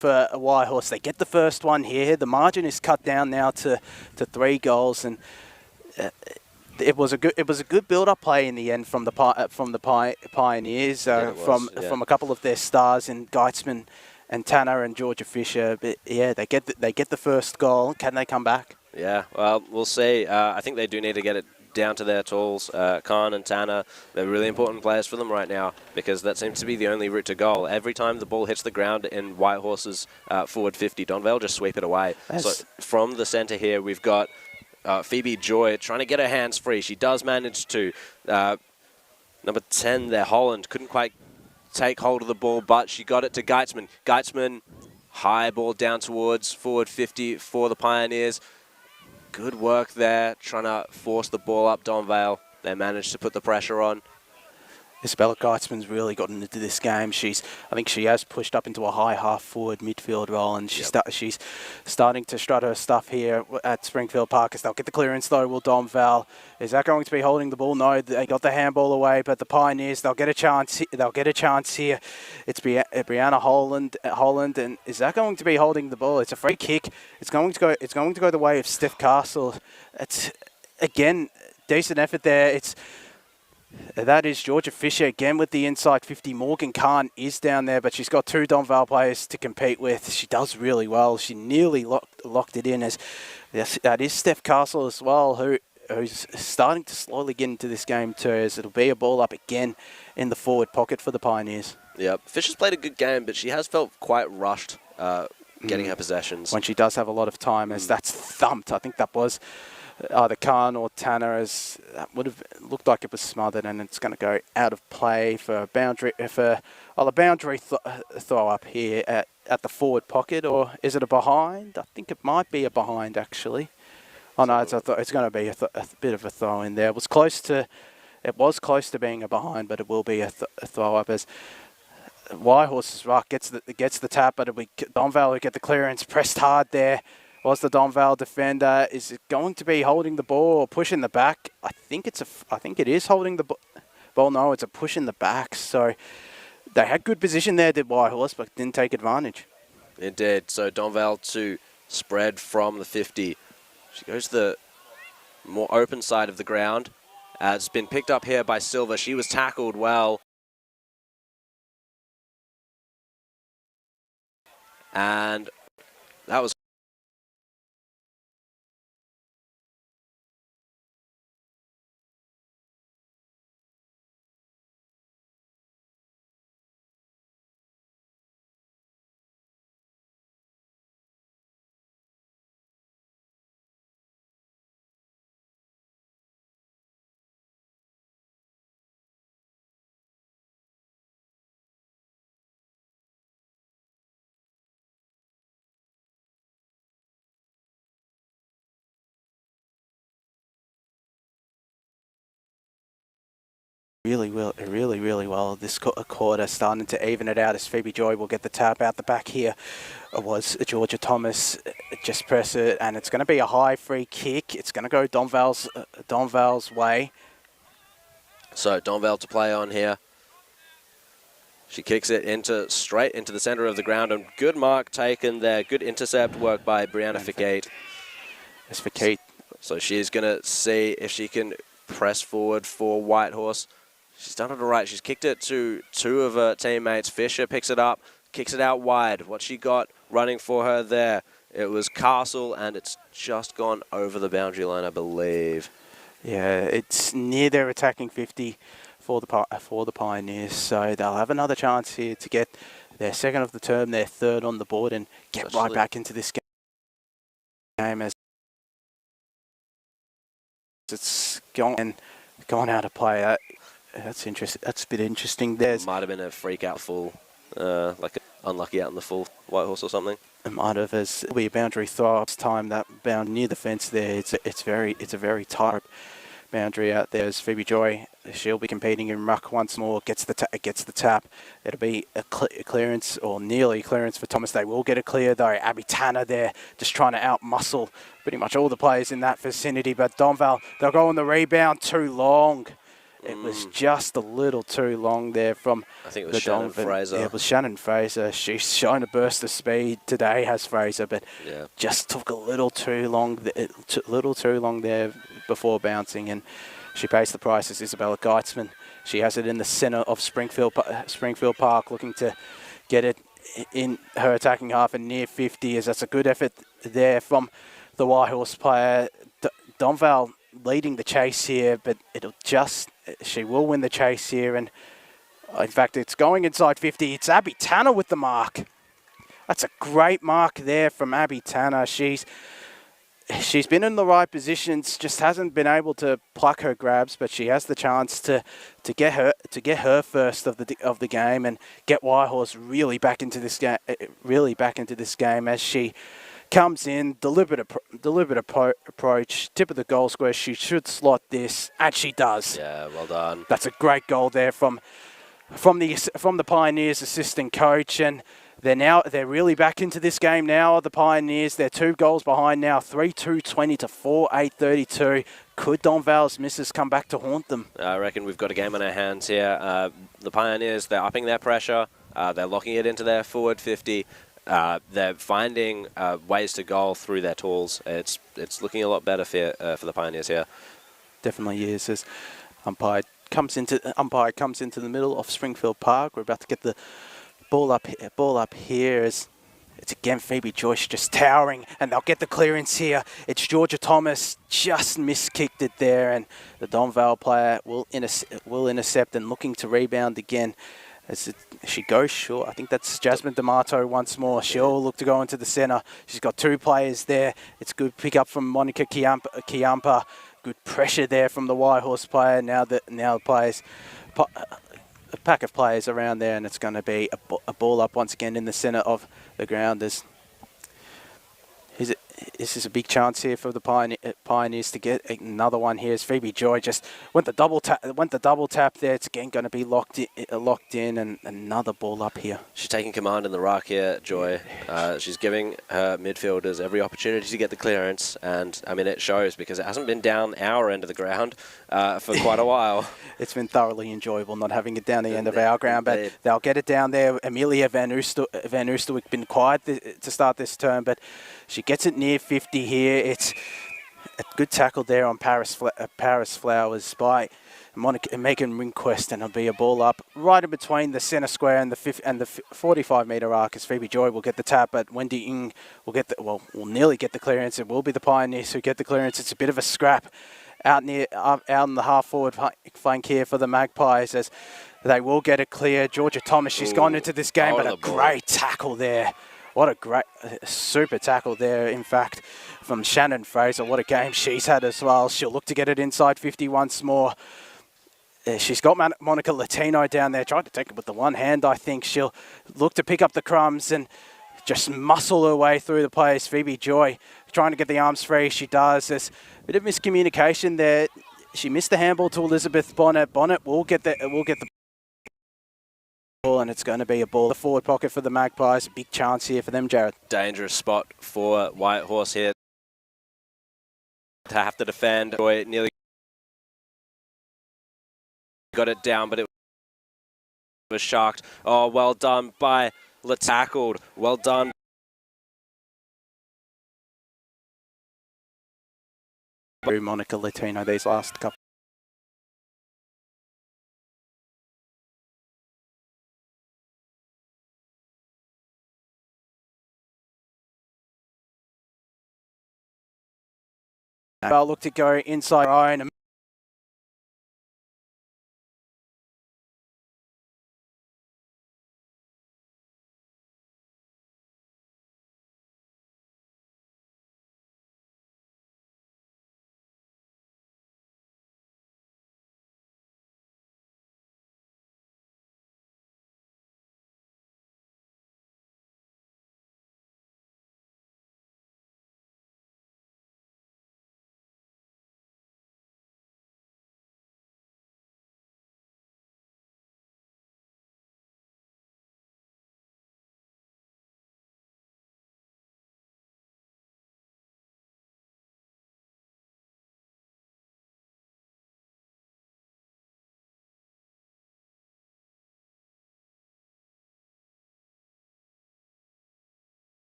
For a Whitehorse, they get the first one here. The margin is cut down now to 3 goals, and it was a good build-up play in the end from the Pioneers, from a couple of their stars in Geitzman and Tanner and Georgia Fisher. But yeah, they get the first goal. Can they come back? Yeah, well, we'll see. I think they do need to get it down to their tools. Khan and Tanner, they're really important players for them right now because that seems to be the only route to goal. Every time the ball hits the ground in Whitehorse's forward 50, Donvale just sweep it away. So from the centre here, we've got Phoebe Joy trying to get her hands free. She does manage to. Number 10 there, Holland, couldn't quite take hold of the ball, but she got it to Geitzman. Geitzman, high ball down towards forward 50 for the Pioneers. Good work there, trying to force the ball up Donvale. They managed to put the pressure on. Isabella Geitzman's really gotten into this game. I think she has pushed up into a high half-forward midfield role, and she's starting to strut her stuff here at Springfield Park. As they'll get the clearance though, will Donvale. Is that going to be holding the ball? No, they got the handball away, but the Pioneers, they'll get a chance. They'll get a chance here. It's Brianna Holland, and is that going to be holding the ball? It's a free kick. It's going to go the way of Steph Castle. It's again decent effort there. That is Georgia Fisher again with the inside 50. Morgan Kahn is down there, but she's got two Donvale players to compete with. She does really well. She nearly locked it in. As yes, that is Steph Castle as well, who's starting to slowly get into this game too, as it'll be a ball up again in the forward pocket for the Pioneers. Yep. Fisher's played a good game, but she has felt quite rushed getting her possessions. When she does have a lot of time, as that's thumped. I think that was either Khan or Tanner, as that would have looked like it was smothered, and it's going to go out of play for a boundary, a boundary throw up here at the forward pocket, or is it a behind? I think it might be a behind actually. Oh no, it's going to be a bit of a throw in there. It was close to being a behind, but it will be a throw up as Whitehorse's Rock gets the tap, but Donvale will get the clearance, pressed hard there. Was the Donvale defender? Is it going to be holding the ball or pushing the back? I think it is holding the ball. No, it's a push in the back. So they had good position there, did Whitehorse, but didn't take advantage. It did. So Donvale to spread from the 50. She goes to the more open side of the ground. It's been picked up here by Silva. She was tackled well. And that was Really well. This quarter starting to even it out as Phoebe Joy will get the tap out the back here. It was Georgia Thomas, just press it, and it's going to be a high free kick. It's going to go Donvale's way. So Donvale to play on here. She kicks it straight into the center of the ground, and good mark taken there. Good intercept work by Brianna Ficate. It's Ficate. So she's going to see if she can press forward for Whitehorse. She's done it all right. She's kicked it to two of her teammates. Fisher picks it up, kicks it out wide. What she got running for her there, it was Castle, and it's just gone over the boundary line, I believe. Yeah, it's near their attacking 50 for the Pioneers, so they'll have another chance here to get their second of the term, their third on the board, and get right back into this game as it's gone out of play. That's interesting. That's a bit interesting. Might have been a freak out full, like an unlucky out in the full Whitehorse or something. It might have. As it'll be a boundary throw. It's time that bound near the fence there. It's a very tight boundary out there. As Phoebe Joy, she'll be competing in ruck once more. Gets the tap. It'll be a clearance or nearly clearance for Thomas. They will get a clear though. Abby Tanner there, just trying to outmuscle pretty much all the players in that vicinity. But Donvale, they'll go on the rebound too long. It was just a little too long there from I think it was Shannon Fraser. Yeah, it was Shannon Fraser. She's shown a burst of speed today, has Fraser, but yeah, just took a little too long there before bouncing, and she pays the price as Isabella Geitzman. She has it in the centre of Springfield Park, looking to get it in her attacking half and near 50, as that's a good effort there from the Whitehorse player. Donvale leading the chase here, but she will win the chase here, and in fact it's going inside 50. It's Abby Tanner with the mark. That's a great mark there from Abby Tanner. She's been in the right positions, just hasn't been able to pluck her grabs, but she has the chance to get her first of the game and get Whitehorse really back into this game as she comes in, deliberate approach, tip of the goal square. She should slot this, and she does. Yeah, well done. That's a great goal there from the Pioneers assistant coach, and they're really back into this game now. The Pioneers, they're 2 goals behind now, 3-2-20 to 4-8-32. Could Donvale's misses come back to haunt them? I reckon we've got a game on our hands here. The Pioneers, they're upping their pressure. They're locking it into their forward 50. They're finding ways to goal through their tools. It's looking a lot better for the Pioneers here. Definitely is, as umpire umpire comes into the middle of Springfield Park. We're about to get the ball up here as it's again Phoebe Joyce just towering, and they'll get the clearance here. It's Georgia Thomas just miskicked it there, and the Donvale player will intercept and looking to rebound again. She goes short. I think that's Jasmine D'Amato once more. She'll look to go into the centre. She's got two players there. It's good pick up from Monica Kiampa. Good pressure there from the Whitehorse player. Now players, a pack of players around there, and it's going to be a ball up once again in the centre of the ground. This is a big chance here for the Pioneers to get another one here. As Phoebe Joy just went the double tap there. It's again going to be locked in, and another ball up here. She's taking command in the ruck here, Joy. She's giving her midfielders every opportunity to get the clearance, and I mean it shows because it hasn't been down our end of the ground for quite a while. It's been thoroughly enjoyable not having it down the end of our ground, but they'll get it down there. Amelia Van Oosterwyk been quiet to start this term, but she gets it near 50 here. It's a good tackle there on Paris Flowers by Megan Ringquest, and it'll be a ball up right in between the centre square and the 45-metre arc as Phoebe Joy will get the tap, but Wendy Ng will nearly get the clearance. It will be the Pioneers who get the clearance. It's a bit of a scrap out in the half-forward flank here for the Magpies as they will get it clear. Georgia Thomas, she's gone into this game, but a great tackle there. What a great, super tackle there, in fact, from Shannon Fraser. What a game she's had as well. She'll look to get it inside 50 once more. She's got Monica Latino down there, trying to take it with the one hand, I think. She'll look to pick up the crumbs and just muscle her way through the players. Phoebe Joy trying to get the arms free. She does. There's a bit of miscommunication there. She missed the handball to Elizabeth Bonnet. Bonnet will get the ball, and it's going to be a ball. The forward pocket for the Magpies. A big chance here for them, Jared. Dangerous spot for Whitehorse here to have to defend. Joy nearly got it down, but it was sharked. Oh, well done by tackled. Well done. Monica Latino these last couple. I'll look to go inside Ryan.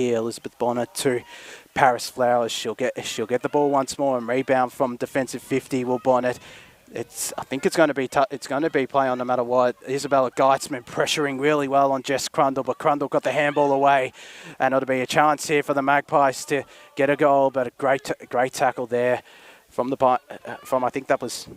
here. Elizabeth Bonner to Paris Flowers. She'll get the ball once more and rebound from defensive 50. Will Bonnet. I think it's going to be it's going to be play on no matter what. Isabella Geitzman pressuring really well on Jess Crundle, but Crundle got the handball away, and it'll be a chance here for the Magpies to get a goal. But a great tackle there from I think that was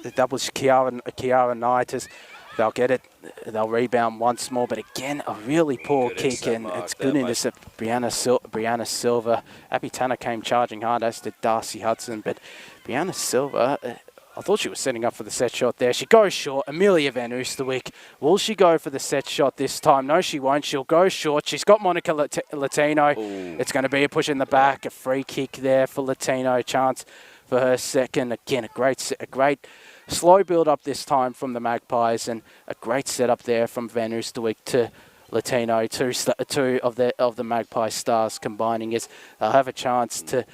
Kiara Knight. They'll get it. They'll rebound once more, but again a really poor kick, and it's good intercept. Brianna Silva. Abby Tanner came charging hard, as did Darcy Hudson, but Brianna Silva. I thought she was setting up for the set shot there. She goes short. Amelia Van Oosterwyk. Will she go for the set shot this time? No, she won't. She'll go short. She's got Monica Latino. Ooh. It's going to be a push in the back. A free kick there for Latino. Chance for her second. Again, a great slow build up this time from the Magpies, and a great setup there from Van Oosterwyk to Latino. Two of the Magpie stars combining as they'll have a chance to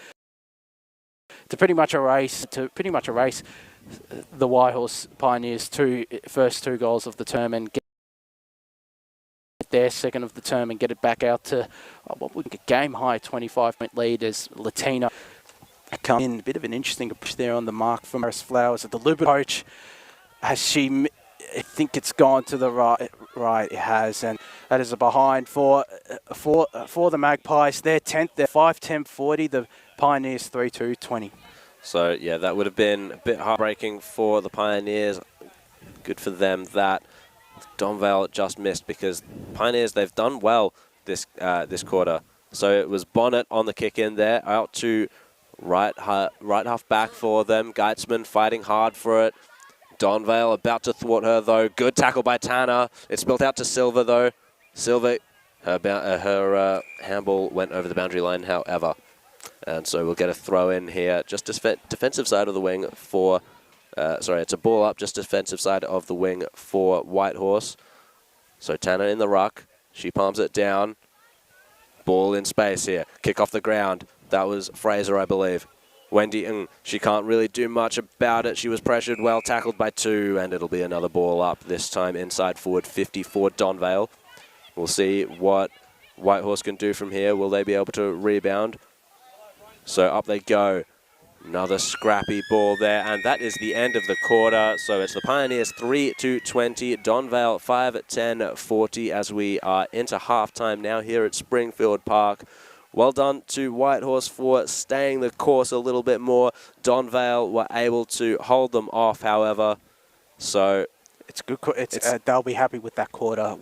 pretty much erase the Whitehorse Pioneers' first two goals of the term and get their second of the term and get it back out to a game high 25-point lead as Latino come in. A bit of an interesting push there on the mark from Paris Flowers at the Luba coach. I think it's gone to the right. It has, and that is a behind for the Magpies. They're 10th. They're 5-10-40. The Pioneers 3-2-20. So, yeah, that would have been a bit heartbreaking for the Pioneers. Good for them that Donvale just missed, because Pioneers, they've done well this quarter. So it was Bonnet on the kick in there, out to right half back for them. Geitzman fighting hard for it. Donvale about to thwart her, though. Good tackle by Tanner. It's built out to Silva, though. Silva, her handball went over the boundary line, however. And so we'll get a throw in here. Just defensive side of the wing for... it's a ball up, just defensive side of the wing for Whitehorse. So Tanner in the ruck. She palms it down. Ball in space here. Kick off the ground. That was Fraser, I believe. Wendy, she can't really do much about it. She was pressured, well tackled by two, and it'll be another ball up, this time inside forward 50 for Donvale. We'll see what Whitehorse can do from here. Will they be able to rebound? So up they go. Another scrappy ball there, and that is the end of the quarter. So it's the Pioneers 3-20, Donvale 5-10-40 as we are into halftime now here at Springfield Park. Well done to Whitehorse for staying the course a little bit more. Donvale were able to hold them off, however. So it's good. They'll be happy with that quarter.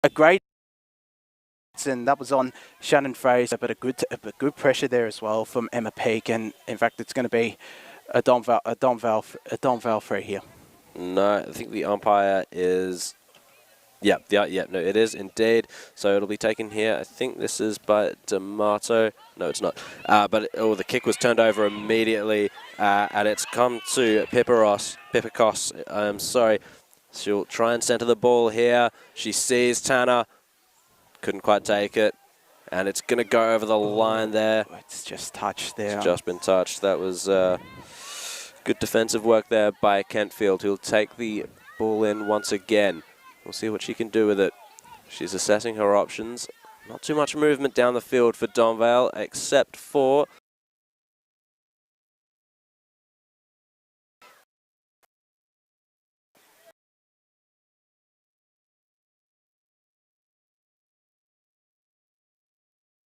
a great, and that was on Shannon Fraser, but a good pressure there as well from Emma Peake, and in fact it's going to be a Donvale free here. No, I think the umpire is... Yeah, no, it is indeed. So it'll be taken here. I think this is by D'Amato. No, it's not. But the kick was turned over immediately, and it's come to Pipakos. I'm sorry. She'll try and center the ball here. She sees Tanner. Couldn't quite take it. And it's going to go over the line there. It's just touched there. It's just been touched. That was good defensive work there by Kentfield, who'll take the ball in once again. We'll see what she can do with it. She's assessing her options. Not too much movement down the field for Donvale, except for...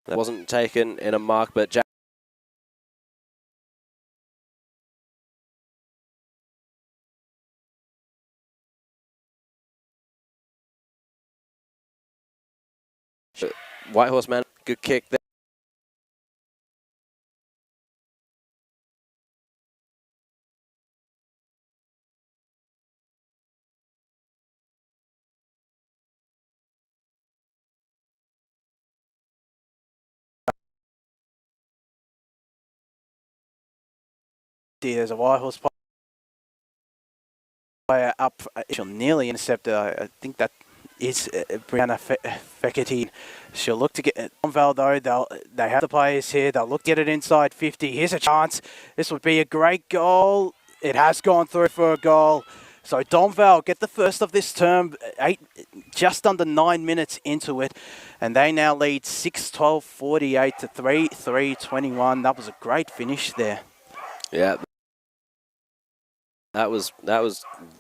That wasn't taken in a mark, but Jack Whitehorse man, good kick there. There's a Whitehorse player up. She'll nearly intercept her. I think that is Brianna Fekete. She'll look to get Donvale though. They have the players here. They'll look to get it inside 50. Here's a chance. This would be a great goal. It has gone through for a goal. So Donvale get the first of this term, just under 9 minutes into it, and they now lead 6-12, 48 to 3-3, 21. That was a great finish there. Yeah. That was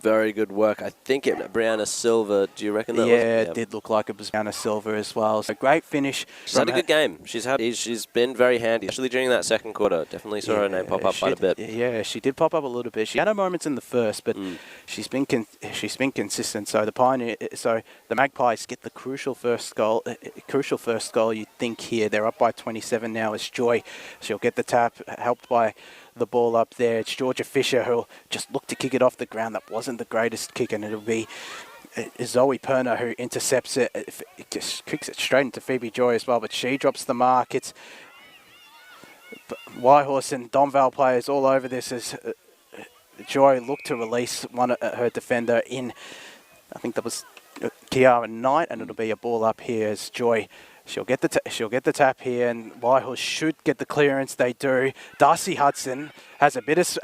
very good work. I think Brianna Silva. Do you reckon that was? Yeah, it did look like it was Brianna Silva as well. So great finish. She's had a good game. She's been very handy, especially during that second quarter. Definitely saw her name pop up quite a bit. Yeah, she did pop up a little bit. She had her moments in the first, but she's been consistent. So the Magpies get the crucial first goal. You'd think here. They're up by 27 now. It's Joy. She'll get the tap, helped by the ball up there. It's Georgia Fisher who'll just look to kick it off the ground. That wasn't the greatest kick, and it'll be Zoe Perner who intercepts it. It just kicks it straight into Phoebe Joy as well, but she drops the mark. It's Whitehorse and Donvale players all over this as Joy looked to release her defender in. I think that was Kiara Knight, and it'll be a ball up here as Joy. She'll get the tap here, and Whitehorse should get the clearance. They do. Darcy Hudson has a bit of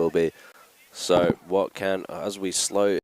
will be. So what can, as we slow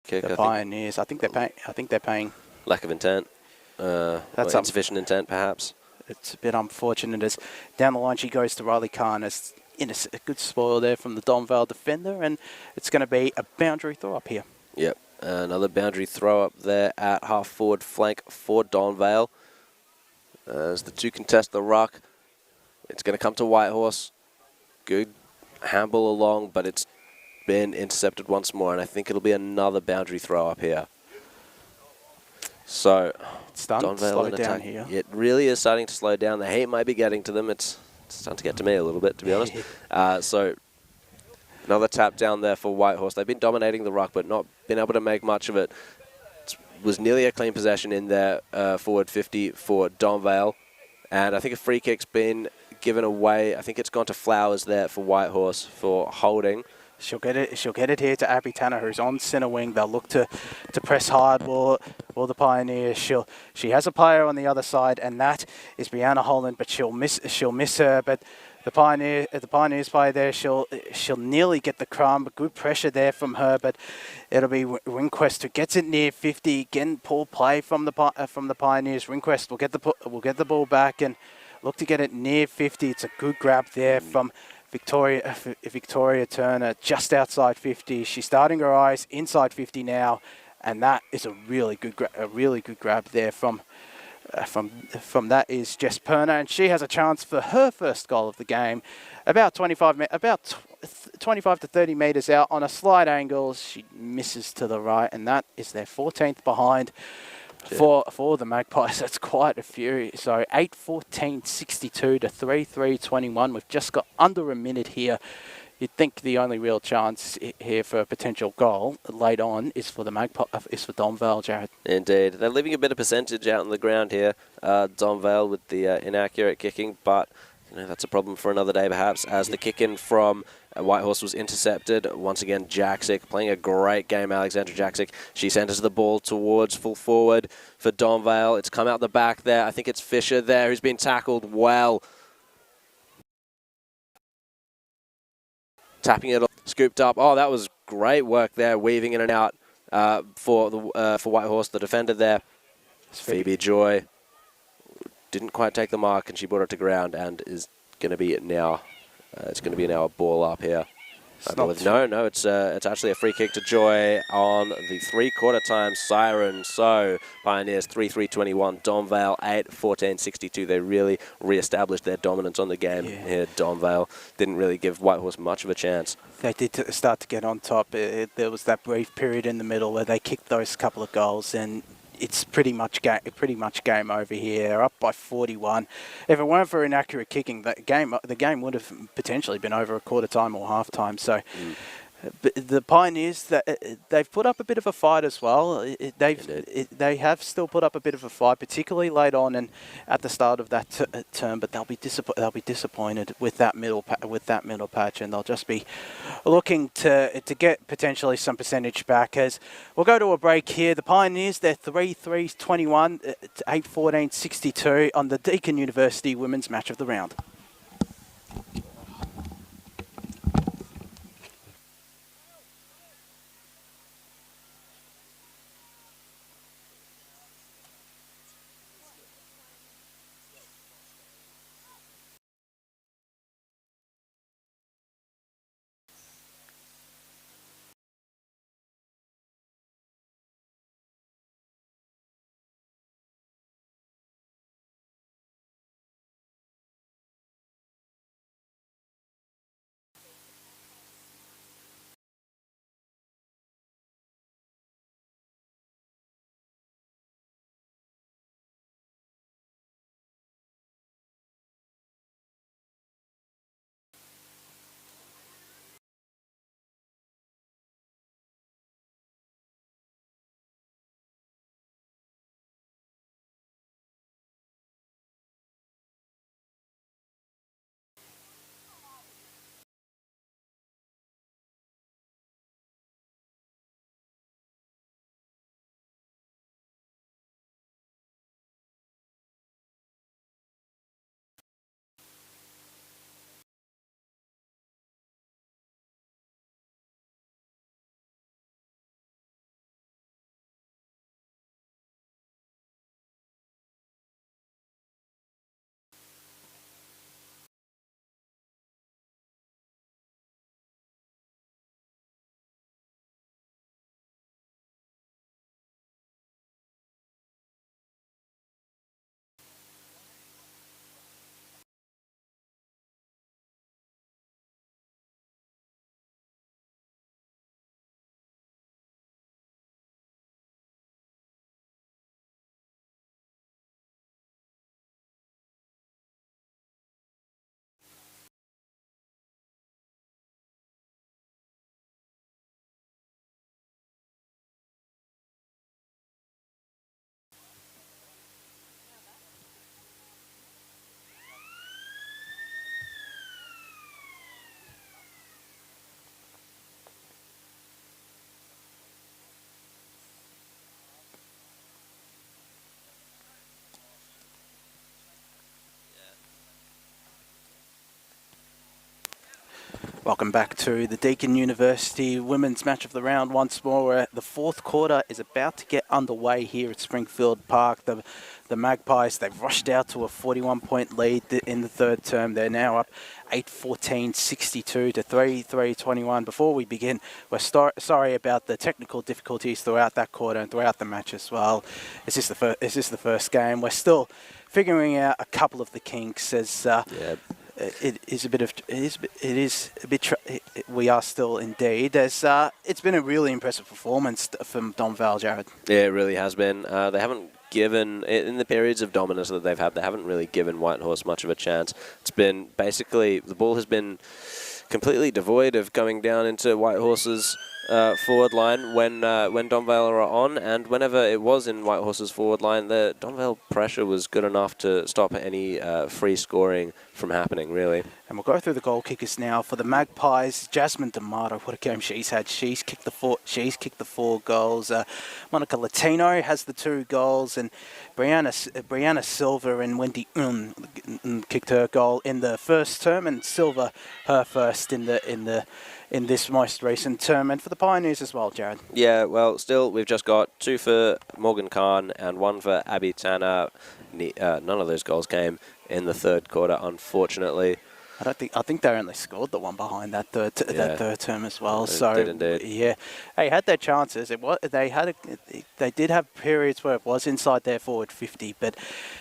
kick, The I think. Pioneers. I think they're paying. Lack of intent. That's or insufficient intent, perhaps. It's a bit unfortunate as down the line she goes to Riley Khan as in a good spoil there from the Donvale defender, and it's going to be a boundary throw up here. Yep. Another boundary throw up there at half forward flank for Donvale. As the two contest the ruck, it's going to come to Whitehorse. Good handball along, but it's been intercepted once more, and I think it'll be another boundary throw up here. So, It's starting to slow down here. It really is starting to slow down. The heat might be getting to them. It's starting to get to me a little bit, to be honest. So, another tap down there for Whitehorse. They've been dominating the ruck, but not been able to make much of it. It was nearly a clean possession in there, forward 50 for Donvale. And I think a free kick's been given away. I think it's gone to Flowers there for Whitehorse for holding. She'll get it here to Abby Tanner, who's on centre wing. They'll look to press hard. Will the Pioneers? She has a player on the other side, and that is Brianna Holland, but she'll miss her. But the Pioneers player there, she'll nearly get the crumb. But good pressure there from her, but it'll be Winquest who gets it near 50. Again, poor play from the Pioneers. Winquest will get the ball back and look to get it near 50. It's a good grab there from Victoria Turner, just outside 50. She's starting her eyes inside 50 now, and that is a really good grab there from that is Jess Perner, and she has a chance for her first goal of the game. About 25 to 30 metres out on a slight angle. She misses to the right, and that is their 14th behind. For the Magpies, that's quite a few. So 8:14:62 to 3:3:21. We've just got under a minute here. You'd think the only real chance here for a potential goal late on is for the is for Donvale, Jared. Indeed, they're leaving a bit of percentage out on the ground here. Donvale with the inaccurate kicking, but that's a problem for another day, perhaps. As the kick in from Whitehorse was intercepted. Once again, Jaksic playing a great game, Alexandra Jaksic. She centres the ball towards full forward for Donvale. It's come out the back there. I think it's Fisher there who's been tackled well. Tapping it, scooped up. Oh, that was great work there, weaving in and out for Whitehorse, the defender there. Phoebe Joy didn't quite take the mark, and she brought it to ground, and is going to be now. It's going to be now a ball up here. I believe. No, it's actually a free kick to Joy on the three-quarter time siren. So Pioneers 3-3-21, Donvale 8-14-62. They really re-established their dominance on the game here. Donvale didn't really give Whitehorse much of a chance. They did start to get on top. There was that brief period in the middle where they kicked those couple of goals, and it's pretty much game over here. They're up by 41. If it weren't for inaccurate kicking, the game would have potentially been over a quarter time or half time. So the Pioneers, they've put up a bit of a fight as well. They have still put up a bit of a fight, particularly late on and at the start of that term. But they'll be disappointed with that middle patch, and they'll just be looking to get potentially some percentage back. As we'll go to a break here. The Pioneers, they're 3-3-21 to 8-14-62 on the Deakin University Women's Match of the Round. Welcome back to the Deakin University Women's Match of the Round once more. The fourth quarter is about to get underway here at Springfield Park. The Magpies, they've rushed out to a 41-point lead in the third term. They're now up 8-14-62 to 3-3-21. Before we begin, we're sorry about the technical difficulties throughout that quarter and throughout the match as well. Is this the first game? We're still figuring out a couple of the kinks as... we are still indeed. It's been a really impressive performance from Donvale, Jared. Yeah, it really has been. They haven't given, in the periods of dominance that they've had, they haven't really given Whitehorse much of a chance. It's been basically, the ball has been completely devoid of going down into Whitehorse's forward line when Donvale are on, and whenever it was in Whitehorse's forward line, the Donvale pressure was good enough to stop any free scoring from happening, really. And we'll go through the goal kickers now. For the Magpies, Jasmine D'Amato, what a game she's had. She's kicked the four goals. Monica Latino has the 2 goals, and Brianna Silva and Wendy kicked her goal in the first term, and Silva her first in this most recent term. And for the Pioneers as well, Jared. Yeah, well, still, we've just got 2 for Morgan Khan and 1 for Abby Tanner. None of those goals came in the third quarter, unfortunately. I think they only scored the one behind that third term as well. They So did indeed. yeah, they had their chances. They did have periods where it was inside their forward 50, but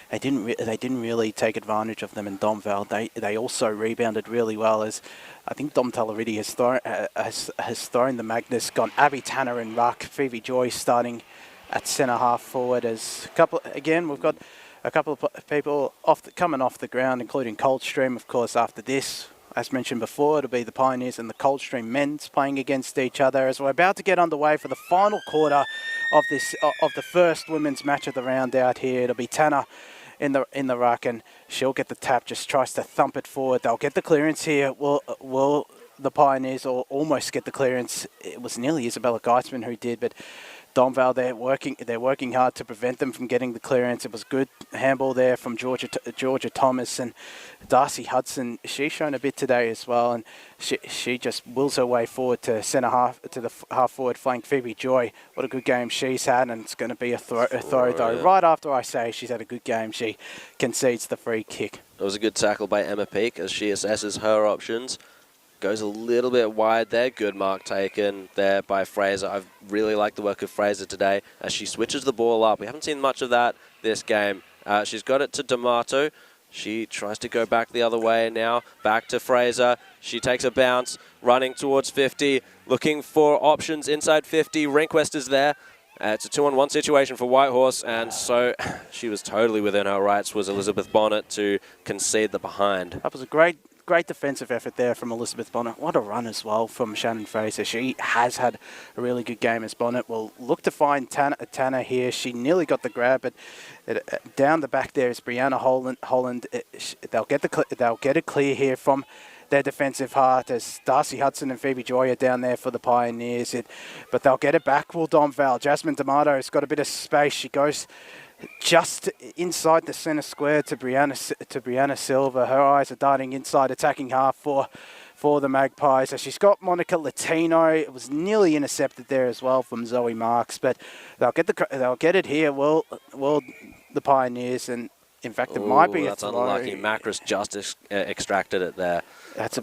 they didn't really take advantage of them in Donvale. They also rebounded really well, as I think Dom Talaridi has thrown the Magnus, gone Abby Tanner and ruck, Phoebe Joy starting at centre half forward. As we've got a couple of people coming off the ground, including Coldstream, of course. After this, as mentioned before, it'll be the Pioneers and the Coldstream men's playing against each other, as we're about to get underway for the final quarter of the first women's match of the round out here. It'll be Tanner in the ruck, and she'll get the tap. Just tries to thump it forward. They'll get the clearance here. Will the Pioneers almost get the clearance? It was nearly Isabella Geitzman who did, but Donvale, they're working hard to prevent them from getting the clearance. It was good handball there from Georgia Thomas, and Darcy Hudson. She's shown a bit today as well, and she just wills her way forward to centre half, to the half forward flank. Phoebe Joy, what a good game she's had, and it's going to be a throw though. Yeah. Right after I say she's had a good game, she concedes the free kick. It was a good tackle by Emma Peake as she assesses her options. Goes a little bit wide there. Good mark taken there by Fraser. I've really liked the work of Fraser today as she switches the ball up. We haven't seen much of that this game. She's got it to D'Amato. She tries to go back the other way now. Back to Fraser. She takes a bounce, running towards 50, looking for options inside 50. Rehnquist is there. It's a 2-on-1 situation for Whitehorse, and so she was totally within her rights, was Elizabeth Bonnet, to concede the behind. That was a great defensive effort there from Elizabeth Bonnet. What a run as well from Shannon Fraser. She has had a really good game as Bonnet. Will look to find Tanner here. She nearly got the grab, but down the back there is Brianna Holland. They'll get it clear here from their defensive heart as Darcy Hudson and Phoebe Joy are down there for the Pioneers. But they'll get it back, will Donvale. Jasmine D'Amato's got a bit of space. She goes just inside the centre square to Brianna Silva. Her eyes are darting inside, attacking half for the Magpies. So she's got Monica Latino. It was nearly intercepted there as well from Zoe Marks, but they'll get it here. Will the Pioneers, and in fact, it might be that's a unlucky. Macris just extracted it there. That's a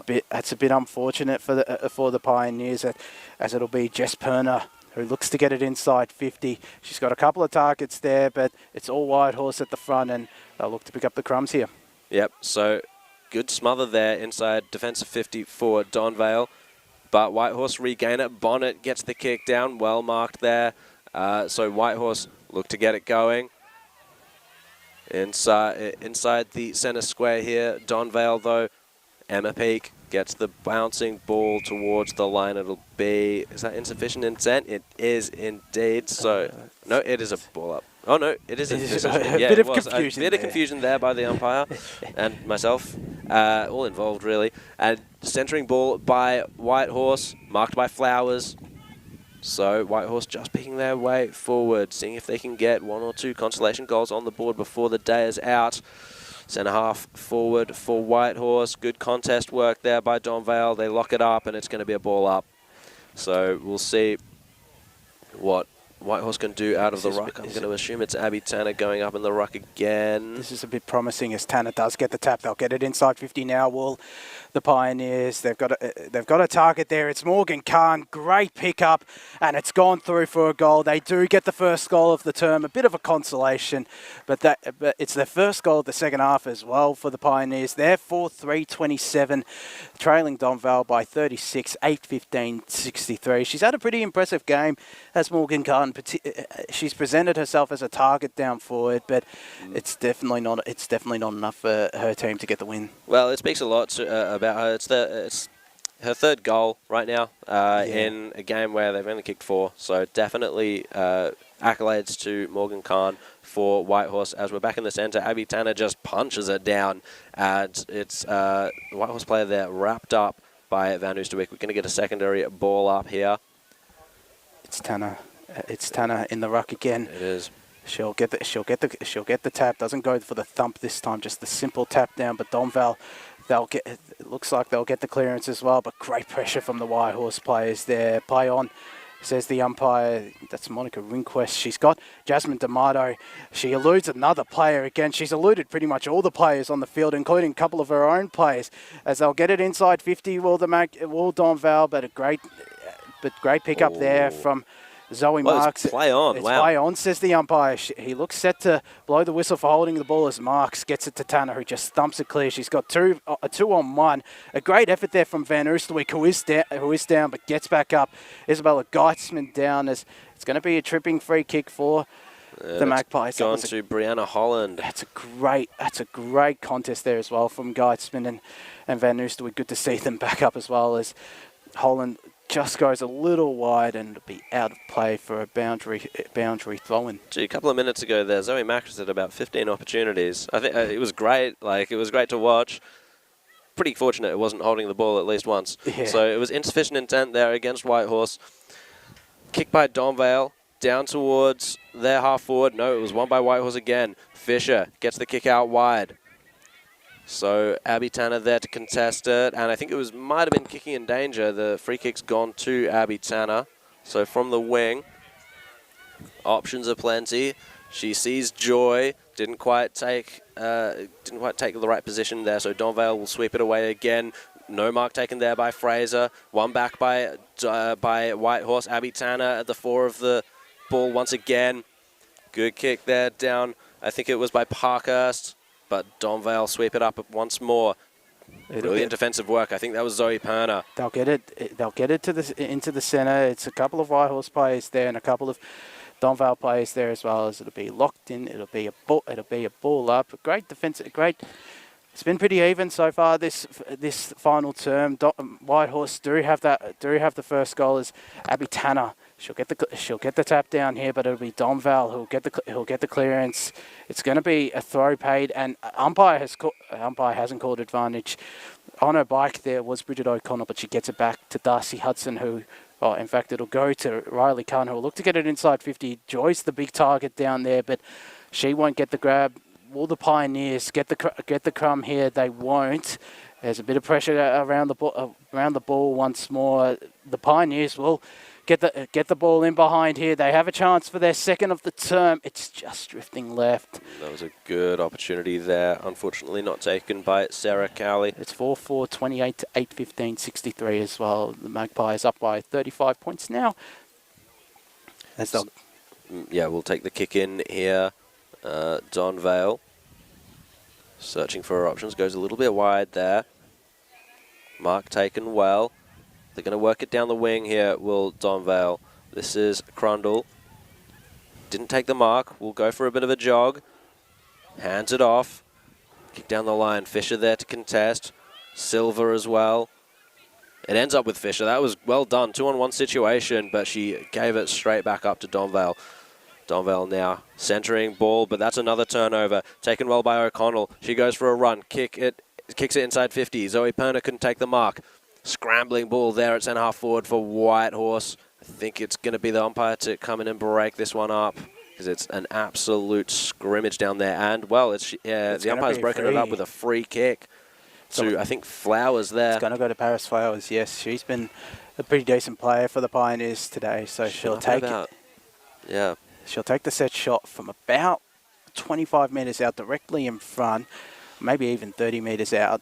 bit unfortunate for the Pioneers, as it'll be Jess Perner who looks to get it inside 50. She's got a couple of targets there, but it's all Whitehorse at the front, and they'll look to pick up the crumbs here. Yep, so good smother there inside defensive 50 for Donvale, but Whitehorse regain it. Bonnet gets the kick down, well marked there. So Whitehorse look to get it going. Inside the centre square here, Donvale though, Emma Peake gets the bouncing ball towards the line. It'll be, is that insufficient intent? It is indeed. So, no, it is a ball up. Oh, no, it is insufficient. A bit of confusion. A bit of confusion there by the umpire and myself, all involved really. And centering ball by Whitehorse, marked by Flowers. So Whitehorse just picking their way forward, seeing if they can get 1 or 2 consolation goals on the board before the day is out. Centre half forward for Whitehorse. Good contest work there by Donvale. They lock it up, and it's going to be a ball up. So we'll see what Whitehorse can do out of the ruck. I'm going to assume it's Abby Tanner going up in the ruck again. This is a bit promising as Tanner does get the tap. They'll get it inside 50 now. Will the Pioneers? They've got a target there. It's Morgan Khan. Great pickup, and it's gone through for a goal. They do get the first goal of the term. A bit of a consolation, but it's their first goal of the second half as well for the Pioneers. They're 4-3-27, trailing Donvale by 36, 8-15-63. She's had a pretty impressive game as Morgan Khan. She's presented herself as a target down forward, but it's definitely not enough for her team to get the win. Well, it speaks a lot about her. It's her third goal right now in a game where they've only kicked 4. So definitely accolades to Morgan Khan for Whitehorse. As we're back in the centre, Abby Tanner just punches it down, and it's the Whitehorse player there wrapped up by Van Oosterwyk. We're going to get a secondary ball up here. It's Tanner. It's Tanner in the ruck again. It is. She'll get the tap. Doesn't go for the thump this time. Just the simple tap down. But Donvale, it looks like they'll get the clearance as well. But great pressure from the Whitehorse players there. Play on. says the umpire. That's Monica Rinquest. She's got Jasmine D'Amato. She eludes another player again. She's eluded pretty much all the players on the field, including a couple of her own players, as they'll get it inside 50. Will Donvale, but great pick up there from Zoe Marks. It's play on. It's wow. play on, says the umpire. He looks set to blow the whistle for holding the ball as Marks gets it to Tanner, who just thumps it clear. She's got a 2-on-1. A great effort there from Van Oosterwyk, who is down but gets back up. Isabella Geitzman down as it's going to be a tripping free kick for the Magpies. Gone to Brianna Holland. That's a great contest there as well from Geitzman and Van Oosterwyk. Good to see them back up as well, as Holland just goes a little wide and it'll be out of play for a boundary throw-in. Gee, a couple of minutes ago there, Zoe Macris had about 15 opportunities. I think it was great. It was great to watch. Pretty fortunate it wasn't holding the ball at least once. Yeah. So it was insufficient intent there against Whitehorse. Kick by Donvale down towards their half forward. No, it was won by Whitehorse again. Fisher gets the kick out wide. So Abby Tanner there to contest it, and I think it might have been kicking in danger. The free kick's gone to Abby Tanner. So from the wing, options are plenty. She sees Joy, didn't quite take the right position there. So Donvale will sweep it away again. No mark taken there by Fraser. One back by Whitehorse. Abby Tanner at the fore of the ball once again. Good kick there down. I think it was by Parkhurst. But Donvale sweep it up once more. Brilliant defensive work. I think that was Zoe Perner. They'll get it into the centre. It's a couple of Whitehorse players there and a couple of Donvale players there as well. As it'll be locked in. It'll be a ball up. Great defense. It's been pretty even so far this final term. Whitehorse do have the first goal as Abby Tanner. She'll get the tap down here, but it'll be Donvale who'll get the clearance. It's going to be a throw paid, and umpire hasn't called advantage. On her bike there was Bridget O'Connell, but she gets it back to Darcy Hudson, who, in fact, it'll go to Riley Khan, who will look to get it inside 50. Joy's the big target down there, but she won't get the grab. Will the Pioneers get the crumb here? They won't. There's a bit of pressure around the ball once more. The Pioneers will get the ball in behind here. They have a chance for their second of the term. It's just drifting left. That was a good opportunity there. Unfortunately not taken by Sarah Cowley. It's 4-4, 28 to 8-15, 63 as well. The Magpies up by 35 points now. We'll take the kick in here. Donvale searching for her options. Goes a little bit wide there. Mark taken well. They're going to work it down the wing here, will Donvale. This is Crundle. Didn't take the mark. Will go for a bit of a jog. Hands it off. Kick down the line. Fisher there to contest. Silver as well. It ends up with Fisher. That was well done. 2-on-1 situation, but she gave it straight back up to Donvale. Donvale now centering ball, but that's another turnover. Taken well by O'Connell. She goes for a run. Kicks it inside 50. Zoe Perner couldn't take the mark. Scrambling ball there at centre half forward for Whitehorse. I think it's going to be the umpire to come in and break this one up because it's an absolute scrimmage down there. And, well, the umpire's broken it up with a free kick to, I think, Flowers there. It's going to go to Paris Flowers, yes. She's been a pretty decent player for the Pioneers today, so she'll take it. Yeah. She'll take the set shot from about 25 metres out directly in front, maybe even 30 metres out.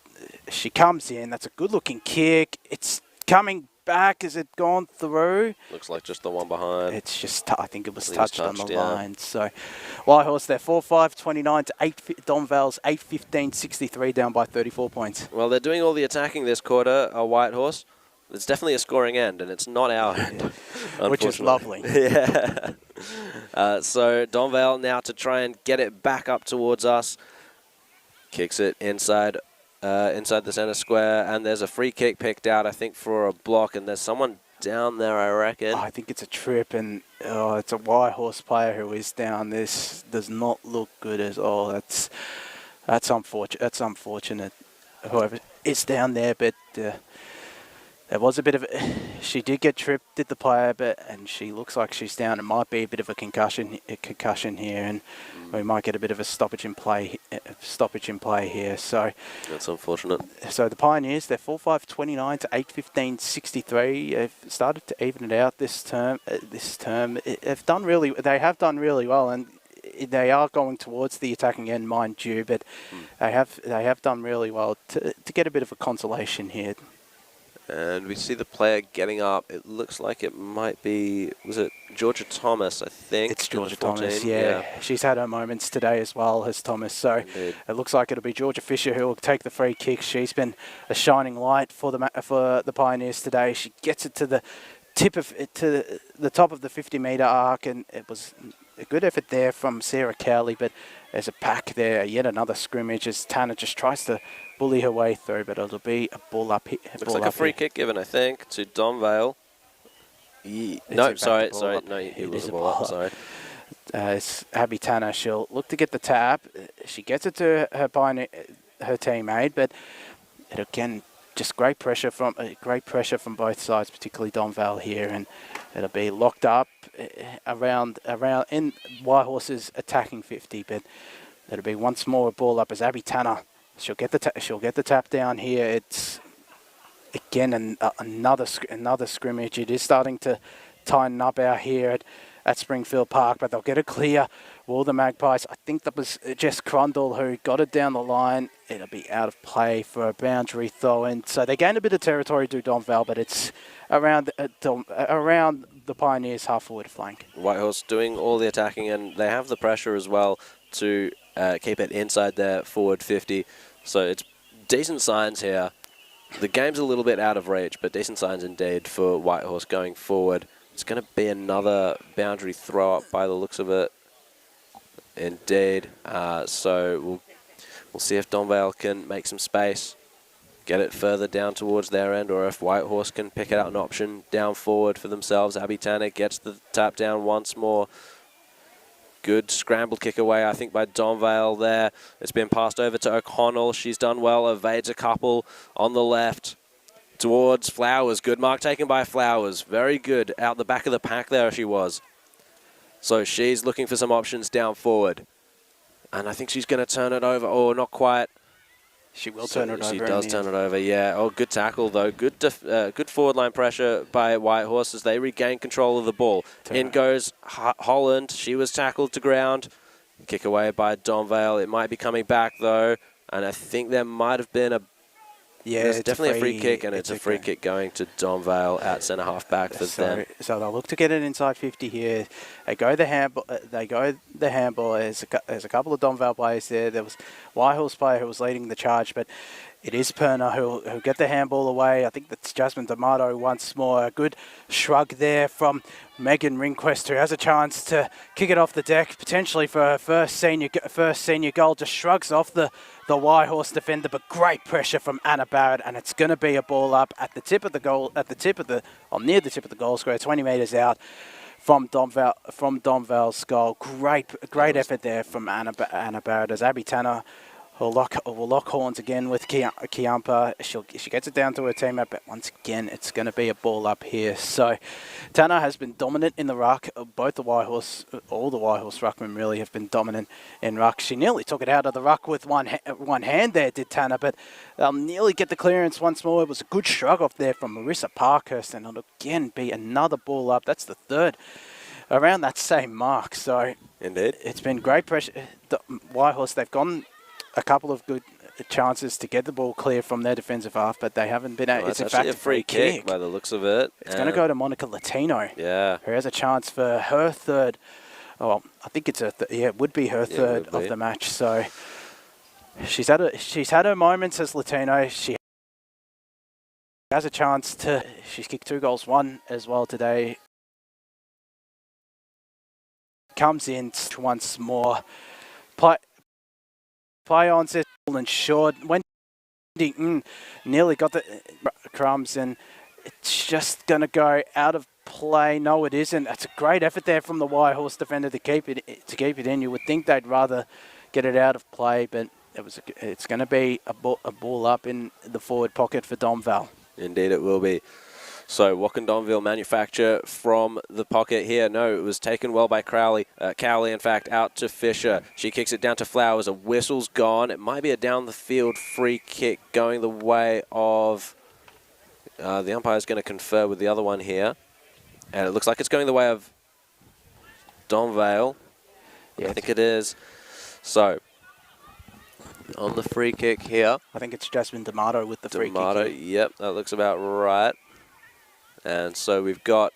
She comes in. That's a good-looking kick. It's coming back. Has it gone through? Looks like just the one behind. It's just, I think it was touched on the line. So, Whitehorse there, 4-5, 29 to 8. Donvale's 8-15, 63 down by 34 points. Well, they're doing all the attacking this quarter, Whitehorse. It's definitely a scoring end, and it's not our end, which is lovely. Yeah. So Donvale now to try and get it back up towards us. Kicks it inside the centre square, and there's a free kick picked out, I think, for a block, and there's someone down there, I reckon. I think it's a trip, and it's a Whitehorse player who is down. This does not look good at all. That's unfortunate. That's unfortunate. Whoever is down there, but It was a bit of she did get tripped, did the player, and she looks like she's down. It might be a bit of a concussion here, and we might get a bit of a stoppage in play here. So that's unfortunate. So the Pioneers, they're 4-5-29 to 8-15-63. They've started to even it out this term. They've done really. They have done really well, and they are going towards the attacking end, mind you. But they have done really well to get a bit of a consolation here. And we see the player getting up. It looks like it might be, was it Georgia Thomas, I think? It's Georgia Thomas, yeah. She's had her moments today as well as Thomas. So Indeed. It looks like it'll be Georgia Fisher who will take the free kick. She's been a shining light for the Pioneers today. She gets it to the top of the 50-metre arc, and it was a good effort there from Sarah Cowley, but there's a pack there, yet another scrimmage as Tanner just tries to bully her way through, but it'll be a ball up here. Looks like a free kick given, I think, to Donvale. No, sorry, no, it was a ball up, sorry. It's Abby Tanner. She'll look to get the tap. She gets it to her teammate, but it again, just great pressure from both sides, particularly Donvale here, and it'll be locked up around in Whitehorse's attacking 50, but it'll be once more a ball up as Abby Tanner. She'll get the tap down here. It's again another scrimmage. It is starting to tighten up out here at Springfield Park, but they'll get it clear. Will the Magpies? I think that was Jess Crundle who got it down the line. It'll be out of play for a boundary throw, and so they gained a bit of territory to Donvale, but it's around the Pioneers' half-forward flank. Whitehorse doing all the attacking, and they have the pressure as well to keep it inside their forward 50. So it's decent signs here. The game's a little bit out of reach, but decent signs indeed for Whitehorse going forward. It's going to be another boundary throw up by the looks of it. Indeed. So we'll see if Donvale can make some space, get it further down towards their end, or if Whitehorse can pick out an option down forward for themselves. Abby Tanner gets the tap down once more. Good scramble kick away, I think, by Donvale there. It's been passed over to O'Connell. She's done well, evades a couple on the left towards Flowers. Good mark taken by Flowers. Very good. Out the back of the pack there she was. So she's looking for some options down forward. And I think she's going to turn it over. Oh, not quite. She will turn it over. She does turn it over, yeah. Oh, good tackle, though. Good forward line pressure by Whitehorse as they regain control of the ball. In goes Holland. She was tackled to ground. Kick away by Donvale. It might be coming back, though. And I think there might have been there's definitely a free kick, and it's a free kick going to Donvale at centre half back for them. So they'll look to get it inside 50 here. They go the handball. There's a couple of Donvale players there. There was Whitehorse player who was leading the charge, but it is Perner who'll get the handball away. I think that's Jasmine D'Amato once more. A good shrug there from Megan Ringquest, who has a chance to kick it off the deck, potentially for her first senior goal. Just shrugs off the Whitehorse defender, but great pressure from Anna Barrett, and it's going to be a ball up at the tip of the goal, near the tip of the goal square, 20 metres out from Donvale's goal. Great effort there from Anna Barrett as Abby Tanner will lock horns again with Kiampa. She gets it down to her teammate, but once again, it's going to be a ball up here. So Tanner has been dominant in the ruck. All the Whitehorse ruckmen really have been dominant in ruck. She nearly took it out of the ruck with one hand there, did Tanner, but they'll nearly get the clearance once more. It was a good shrug off there from Marissa Parkhurst, and it'll again be another ball up. That's the third around that same mark. So indeed, it's been great pressure. The Whitehorse, they've gone a couple of good chances to get the ball clear from their defensive half, but they haven't been able. It's in fact a free kick by the looks of it. It's going to go to Monica Latino. Yeah, who has a chance for her third. Oh, I think it's it would be her third of the match. So she's had her moments as Latino. She has a chance to. She's kicked 2 goals, 1 as well today. Comes in once more. Play on, and short. When nearly got the crumbs, and it's just going to go out of play. No, it isn't. That's a great effort there from the Whitehorse defender to keep it in. You would think they'd rather get it out of play, but it's going to be a ball up in the forward pocket for Donvale. Indeed it will be. So Whitehorse and Donvale manufacture from the pocket here. No, it was taken well by Cowley, in fact, out to Fisher. She kicks it down to Flowers. A whistle's gone. It might be a down the field free kick going the way of... the umpire's going to confer with the other one here. And it looks like it's going the way of Donvale. Yeah, I think it is. So, on the free kick here. I think it's Jasmine D'Amato with the free kick. Yep, that looks about right. And so we've got,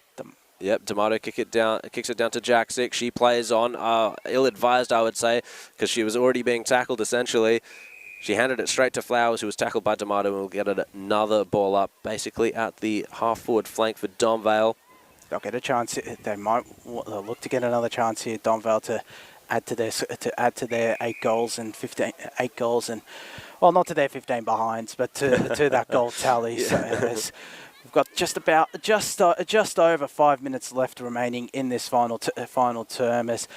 D'Amato kicks it down to Jaksic. She plays on, ill-advised, I would say, because she was already being tackled, essentially. She handed it straight to Flowers, who was tackled by D'Amato, and will get another ball up, basically at the half-forward flank for Donvale. They'll get a chance. They'll look to get another chance here, Donvale, to add to their 8 goals and well, not to their 15 behinds, but to that goal tally. Yeah. So we've got just over 5 minutes left remaining in this final term. As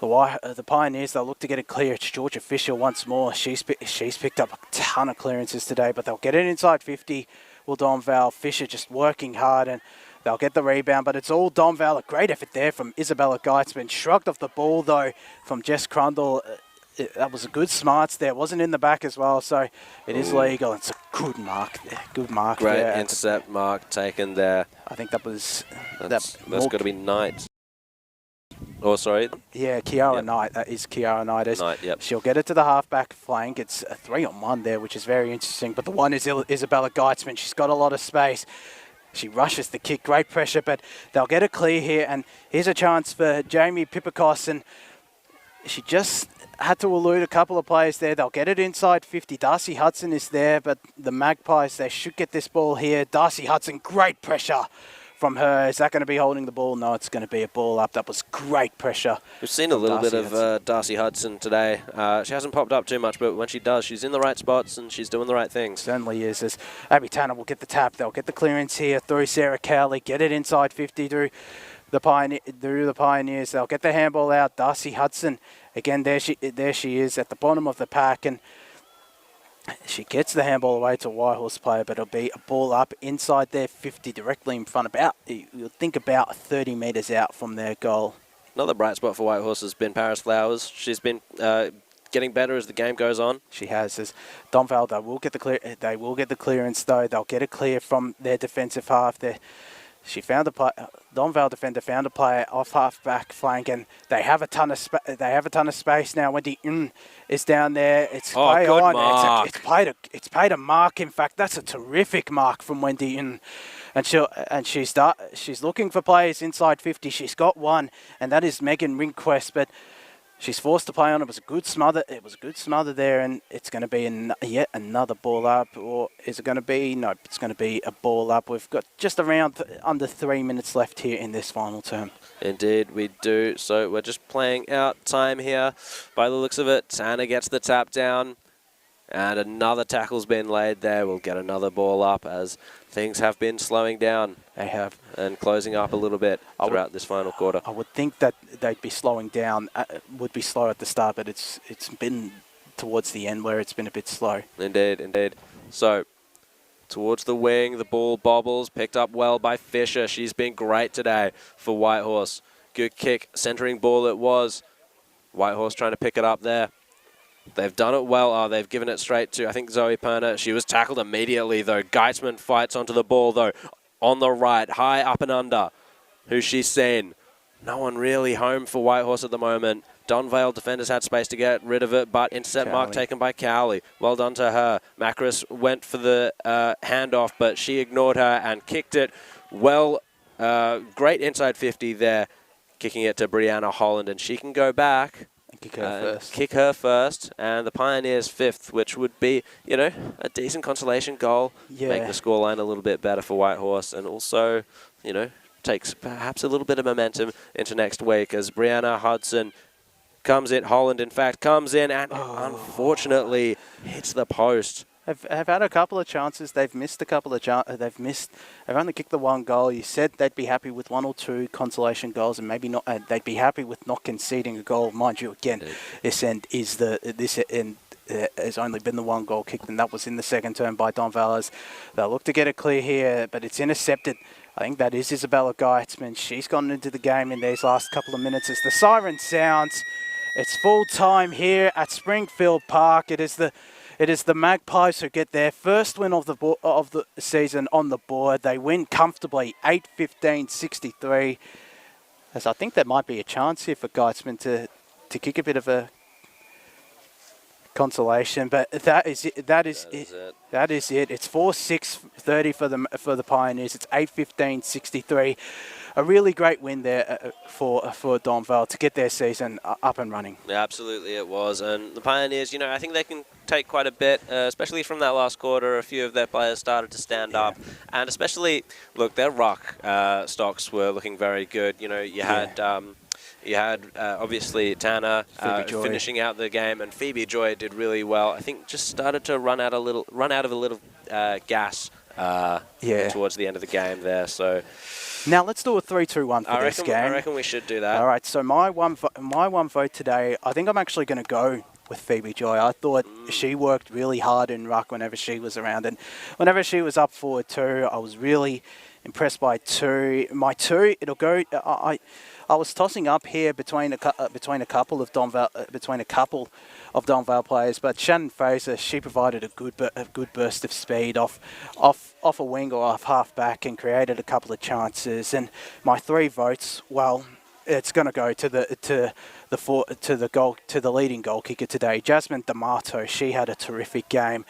the Pioneers, they'll look to get it clear. It's Georgia Fisher once more. She's picked up a ton of clearances today, but they'll get it inside 50. Will Donvale. Fisher just working hard, and they'll get the rebound, but it's all Donvale. A great effort there from Isabella Geitzman. Shrugged off the ball, though, from Jess Crundle. That was a good smarts there. It wasn't in the back as well, so it is legal. It's a good mark there. Good mark Great there. intercept mark taken there. I think that was... That's got to be Knight. Oh, sorry. Yeah, Kiara Knight. That is Kiara Knight. Knight, yep. She'll get it to the half-back flank. It's a 3-on-1 there, which is very interesting. But the one is Isabella Geitzman. She's got a lot of space. She rushes the kick, great pressure, but they'll get it clear here. And here's a chance for Jamie Pipikos, and she just had to elude a couple of players there. They'll get it inside 50. Darcy Hudson is there, but the Magpies, they should get this ball here. Darcy Hudson, great pressure from her. Is that going to be holding the ball? No, it's going to be a ball up. That was great pressure. We've seen a little bit of Darcy Hudson today. She hasn't popped up too much, but when she does, she's in the right spots and she's doing the right things. Certainly is. As Abby Tanner will get the tap. They'll get the clearance here through Sarah Cowley. Get it inside 50 through the Pioneers. They'll get the handball out. Darcy Hudson, again, there she is at the bottom of the pack, and she gets the handball away to a Whitehorse player, but it'll be a ball up inside their 50, directly in front, you'll think about 30 metres out from their goal. Another bright spot for Whitehorse has been Paris Flowers. She's been getting better as the game goes on. She has. As Donvale, they will get the clearance though. They'll get it clear from their defensive half. Donvale defender found a player off half-back flank, and they have a ton of space now. Wendy is down there. It's play on. Mark. It's paid a mark. In fact, that's a terrific mark from Wendy and she's looking for players inside 50. She's got one, and that is Megan Ringquest, but she's forced to play on. It was a good smother. There, and it's going to be yet another ball up. Or is it going to be? Nope, it's going to be a ball up. We've got just around under 3 minutes left here in this final term. Indeed, we do. So we're just playing out time here. By the looks of it, Tanner gets the tap down, and another tackle's been laid there. We'll get another ball up as things have been slowing down. They have. And closing up a little bit throughout this final quarter. I would think that they'd be slowing down, would be slow at the start, but it's been towards the end where it's been a bit slow. Indeed, indeed. So, towards the wing, the ball bobbles, picked up well by Fisher. She's been great today for Whitehorse. Good kick, centering ball it was. Whitehorse trying to pick it up there. They've done it well. They've given it straight to, I think, Zoe Perner. She was tackled immediately, though. Geitzman fights onto the ball, though. On the right, high up and under. Who's she seen? No one really home for Whitehorse at the moment. Donvale defenders had space to get rid of it, but intercept mark taken by Cowley. Well done to her. Macris went for the handoff, but she ignored her and kicked it well. Great inside 50 there, kicking it to Brianna Holland, and she can go back. Kick her first, and the Pioneers 5th, which would be, a decent consolation goal. Yeah. Make the scoreline a little bit better for Whitehorse, and also, takes perhaps a little bit of momentum into next week as Brianna Hudson comes in. Holland, in fact, comes in and unfortunately hits the post. Have had a couple of chances. They've missed a couple of They've only kicked the one goal. You said they'd be happy with 1 or 2 consolation goals, and maybe not. They'd be happy with not conceding a goal. Mind you, again, this end There's only been the one goal kicked, and that was in the second term by Donvale. They'll look to get it clear here, but it's intercepted. I think that is Isabella Geitzman. She's gone into the game in these last couple of minutes as the siren sounds. It's full time here at Springfield Park. It is the Magpies who get their first win of the season on the board. They win comfortably, 8-15-63. As I think there might be a chance here for Geitzman to kick a bit of a consolation, but that is it. It's 4-6-30 for the Pioneers. It's 8-15-63. A really great win there for Donvale to get their season up and running. Yeah, absolutely it was. And the Pioneers, I think they can take quite a bit, especially from that last quarter. A few of their players started to stand up. And especially, look, their ruck stocks were looking very good. You had obviously Tanner finishing out the game, and Phoebe Joy did really well. I think just started to run out of a little gas towards the end of the game there. So now let's do a 3-2-1 for this game. I reckon we should do that. All right. So my one vote today, I think I'm actually going to go with Phoebe Joy. I thought she worked really hard in ruck whenever she was around, and whenever she was up forward too, I was really impressed by two. My two, it'll go. I was tossing up here between a couple of Donvale players, but Shannon Fraser, she provided a good burst of speed off a wing or off half back and created a couple of chances. And my 3 votes, well, it's going to go to the leading goal kicker today, Jasmine D'Amato. She had a terrific game.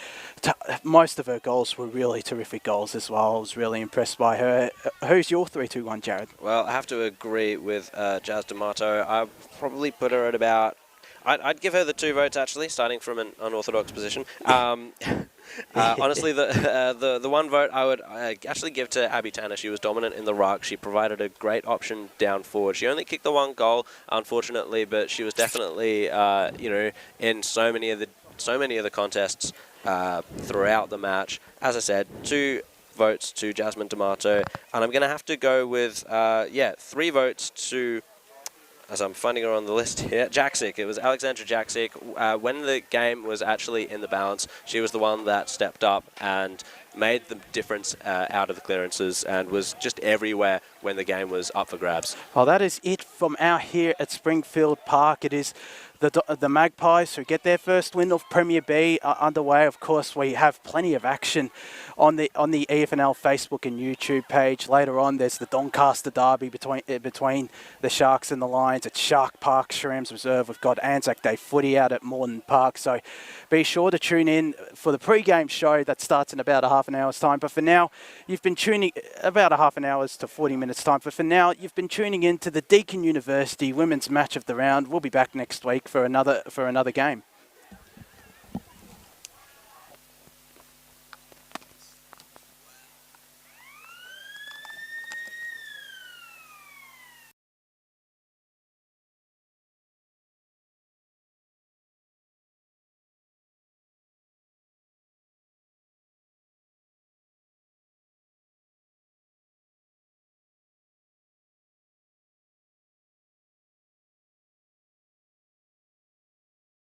Most of her goals were really terrific goals as well. I was really impressed by her. Who's your 3-2-1, Jared? Well, I have to agree with Jazz D'Amato. I'd probably put her at about... I'd give her the 2 votes, actually, starting from an unorthodox position. Honestly, the 1 vote I would actually give to Abby Tanner. She was dominant in the ruck. She provided a great option down forward. She only kicked the 1 goal, unfortunately, but she was definitely, in so many of the contests throughout the match. As I said, 2 votes to Jasmine D'Amato, and I'm going to have to go with 3 votes to, as I'm finding her on the list here, Jaksic. It was Alexandra Jaksic. When the game was actually in the balance, she was the one that stepped up and made the difference out of the clearances and was just everywhere when the game was up for grabs. Well, that is it from out here at Springfield Park. It is the Magpies who get their first win of Premier B underway. Of course, we have plenty of action on the EFNL Facebook and YouTube page. Later on, there's the Doncaster derby between the Sharks and the Lions at Shark Park, Shrems Reserve. We've got Anzac Day footy out at Moreton Park. So be sure to tune in for the pre-game show that starts in about a half an hour's time. But for now, you've been tuning about a half an hour to 40 minutes time. But for now, you've been tuning in to the Deakin University Women's Match of the Round. We'll be back next week for another game.